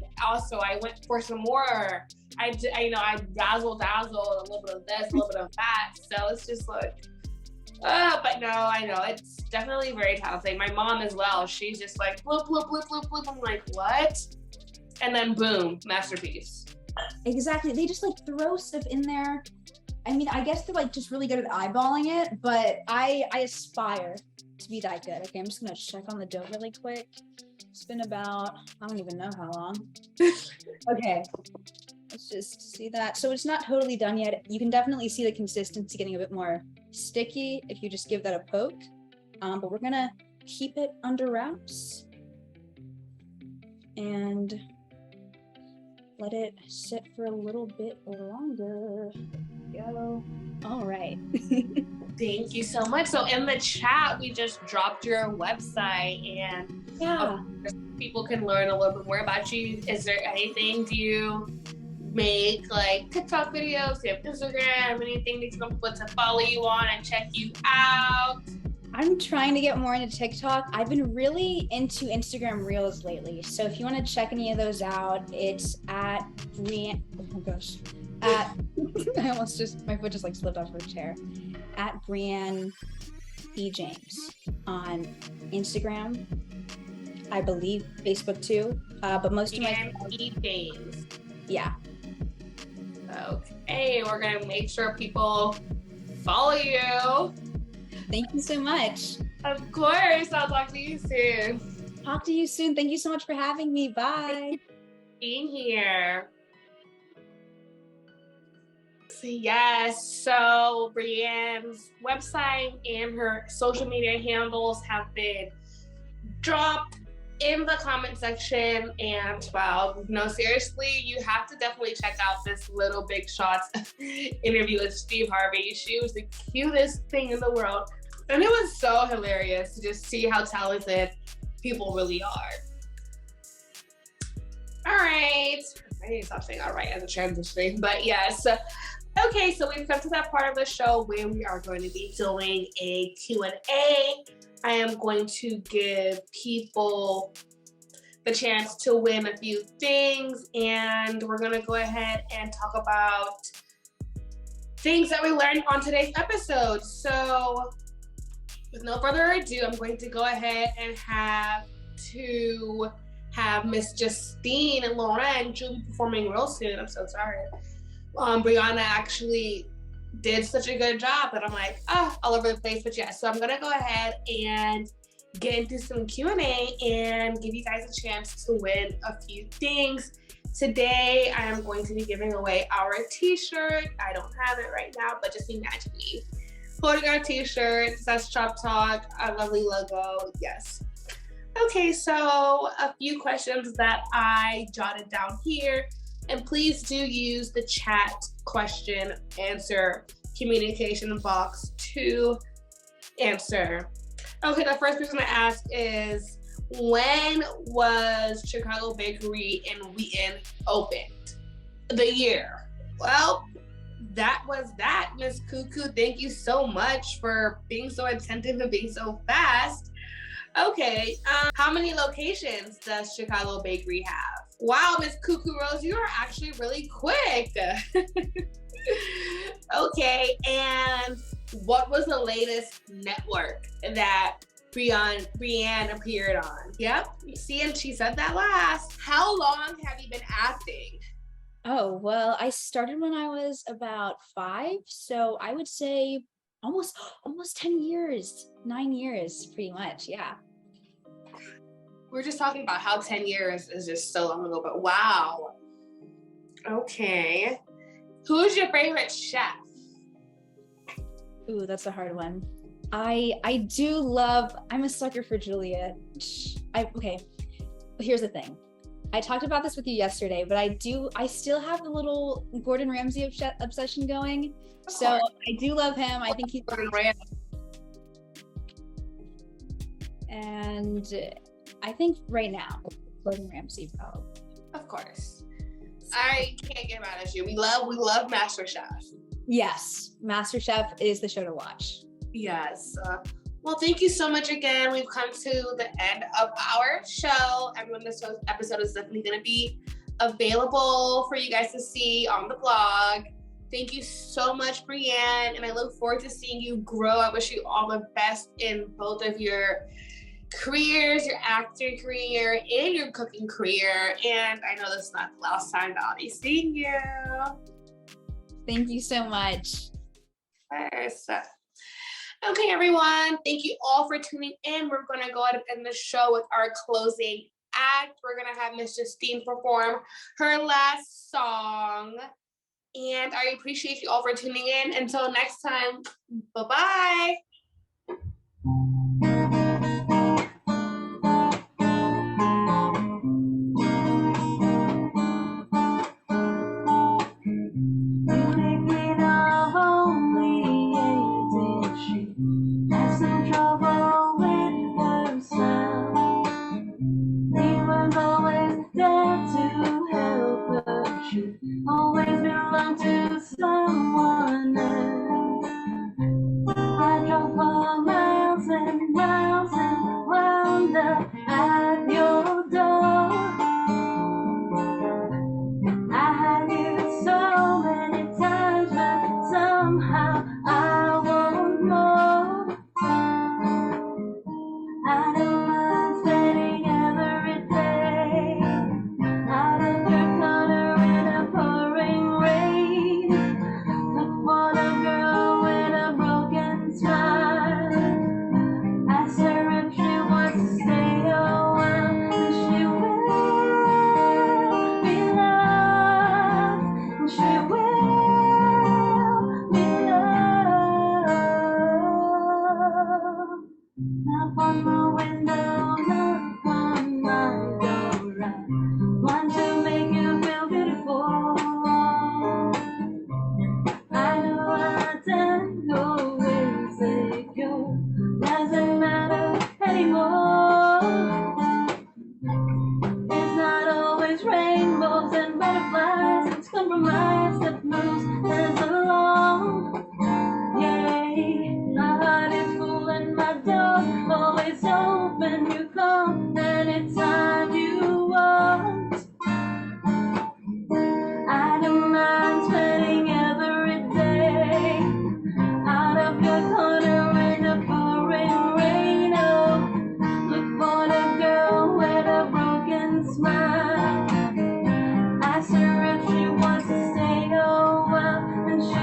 B: went for some more. I dazzle a little bit of this, a little bit of that. So it's just like, But no, I know it's definitely very talented. My mom as well. She's just like bloop bloop bloop bloop bloop. I'm like, what? And then boom, masterpiece.
F: Exactly. They just like throw stuff in there. I mean, I guess they're like just really good at eyeballing it, but I aspire to be that good. Okay, I'm just gonna check on the dough really quick. It's been about, I don't even know how long. Okay, let's just see that. So it's not totally done yet. You can definitely see the consistency getting a bit more sticky if you just give that a poke. But we're gonna keep it under wraps and let it sit for a little bit longer. There we go. All right.
B: Thank you so much. So in the chat, we just dropped your website, and
F: Yeah.
B: people can learn a little bit more about you. Is there anything, do you make like TikTok videos? Do you have Instagram? Anything that you want people to follow you on and check you out?
F: I'm trying to get more into TikTok. I've been really into Instagram Reels lately. So if you want to check any of those out, it's at Brianne. Oh my gosh. At my foot just like slipped off her chair. At Brianne E. James on Instagram. I believe Facebook too. But most of my
B: James.
F: Yeah.
B: Okay, we're gonna make sure people follow you.
F: Thank you so much.
B: Of course, I'll talk to you soon.
F: Talk to you soon. Thank you so much for having me. Bye.
B: Being here. So yes, so Brianne's website and her social media handles have been dropped in the comment section, and wow, no, seriously, you have to definitely check out this Little Big Shots interview with Steve Harvey. She was the cutest thing in the world, and it was so hilarious to just see how talented people really are. All right, I need to stop saying all right as a transition, but yes. Okay, so we've come to that part of the show where we are going to be doing a Q&A. I am going to give people the chance to win a few things, and we're going to go ahead and talk about things that we learned on today's episode. So with no further ado, I'm going to go ahead and have Miss Justine and Lauren Julie performing real soon. I'm so sorry. Brianna actually did such a good job that I'm like, all over the place. But yeah, so I'm gonna go ahead and get into some Q&A and give you guys a chance to win a few things. Today, I am going to be giving away our t-shirt. I don't have it right now, but just imagine me holding our t-shirt. That's Chop Talk, our lovely logo, yes. Okay, so a few questions that I jotted down here. And please do use the chat question answer communication box to answer. Okay, the first question I ask is, when was Chicago Bakery in Wheaton opened? The year. Well, that was that, Miss Cuckoo. Thank you so much for being so attentive and being so fast. Okay, how many locations does Chicago Bakery have? Wow, Miss Cuckoo Rose, you are actually really quick. Okay, and what was the latest network that Brianne appeared on? Yep, see, and she said that last. How long have you been acting?
F: Oh, well, I started when I was about 5, so I would say almost 10 years, 9 years, pretty much, yeah.
B: We're just talking about how 10 years is just so long ago, but wow. Okay. Who's your favorite chef?
F: Ooh, that's a hard one. I do love, I'm a sucker for Julia. Okay, here's the thing. I talked about this with you yesterday, but I still have the little Gordon Ramsay obsession going. So I do love him. I think he's great. And I think right now, Gordon Ramsay probably.
B: Of course. I can't get mad at you. We love MasterChef.
F: Yes, MasterChef is the show to watch.
B: Yes. Well, thank you so much again. We've come to the end of our show. Everyone, this episode is definitely going to be available for you guys to see on the blog. Thank you so much, Brienne, and I look forward to seeing you grow. I wish you all the best in both of your careers, your acting career and your cooking career. And I know this is not the last time that I'll be seeing you.
F: Thank you so much.
B: First. Okay, everyone. Thank you all for tuning in. We're going to go ahead and end the show with our closing act. We're going to have Miss Justine perform her last song. And I appreciate you all for tuning in. Until next time, bye-bye.
C: Always belong to someone else. I drove for miles and miles and wound up at your door. I had you so many times, but somehow I want more. I don't mind spending every day out of your corner in a pouring rain. Look for the girl with a broken smile. Ask her if she wants to stay a while, and she will be loved, and she will be loved. Knock on my window, knock on my door. I want to make you feel beautiful. I know I tend to go insecure. Doesn't matter anymore. It's not always rainbows and butterflies. It's compromise that moves us along. Yay, my heart is full and my door's always open. You come anytime you want. I don't mind spending every day out of your corner in the pouring rain. Oh, look for the girl with a broken smile. Ask her if she wants to stay a while, and she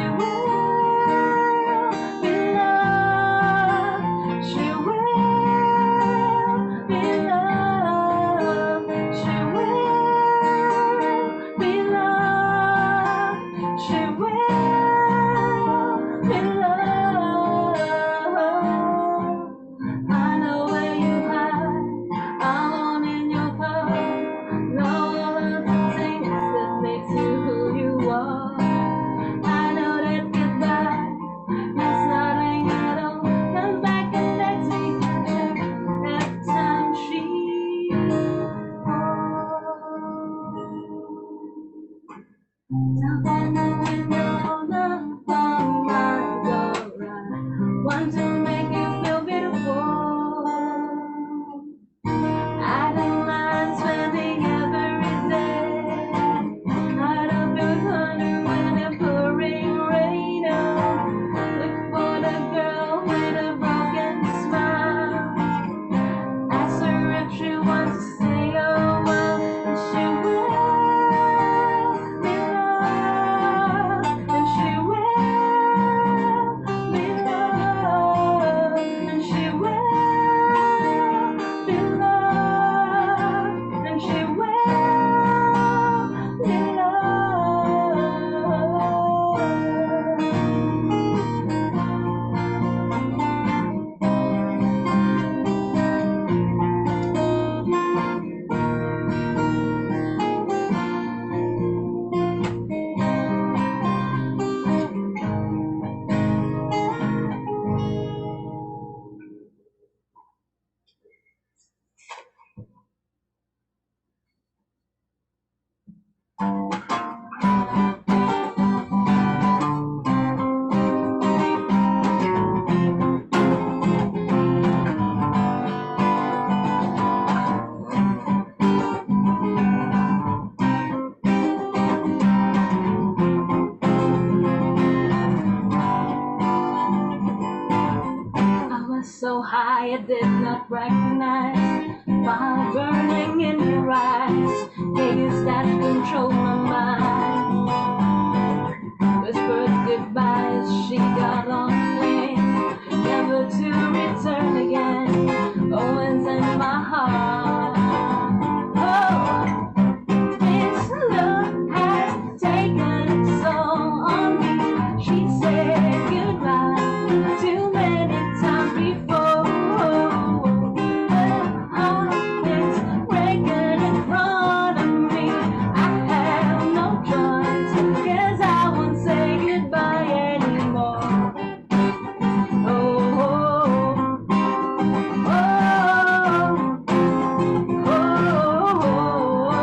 C: I did not recognize. Fire burning in your eyes, gaze that control my mind. Whispered goodbyes, she got on the plane, never to return again. Always in my heart. Oh, this love has taken its toll on me. She said goodbye too many times before. Her heart is breaking in front of me. I have no choice, 'cause I won't say goodbye anymore. Oh, oh, oh, oh, oh.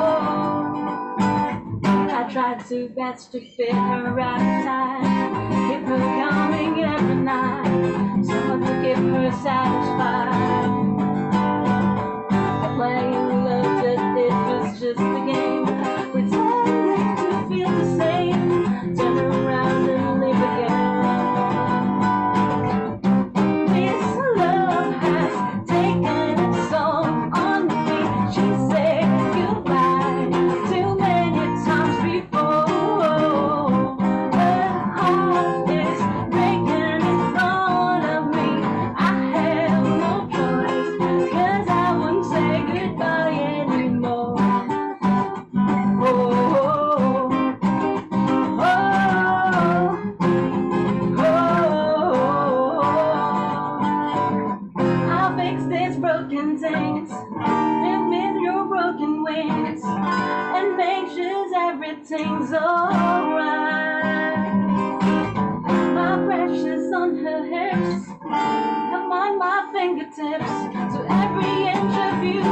C: I tried to best to fit her appetite, keep her coming every night, so to keep her satisfied. Playing love that it was just a game, pretending to feel the same, turn around and leave again. This love has taken its toll on me. She said goodbye too many times before. Her heart is breaking in front of me. I have no choice, 'cause I won't say goodbye anymore. Oh, oh, oh, oh. I'll fix these broken things, live with your broken wings, and make sure everything's alright. My precious on her hips, come on my fingertips, to every inch of you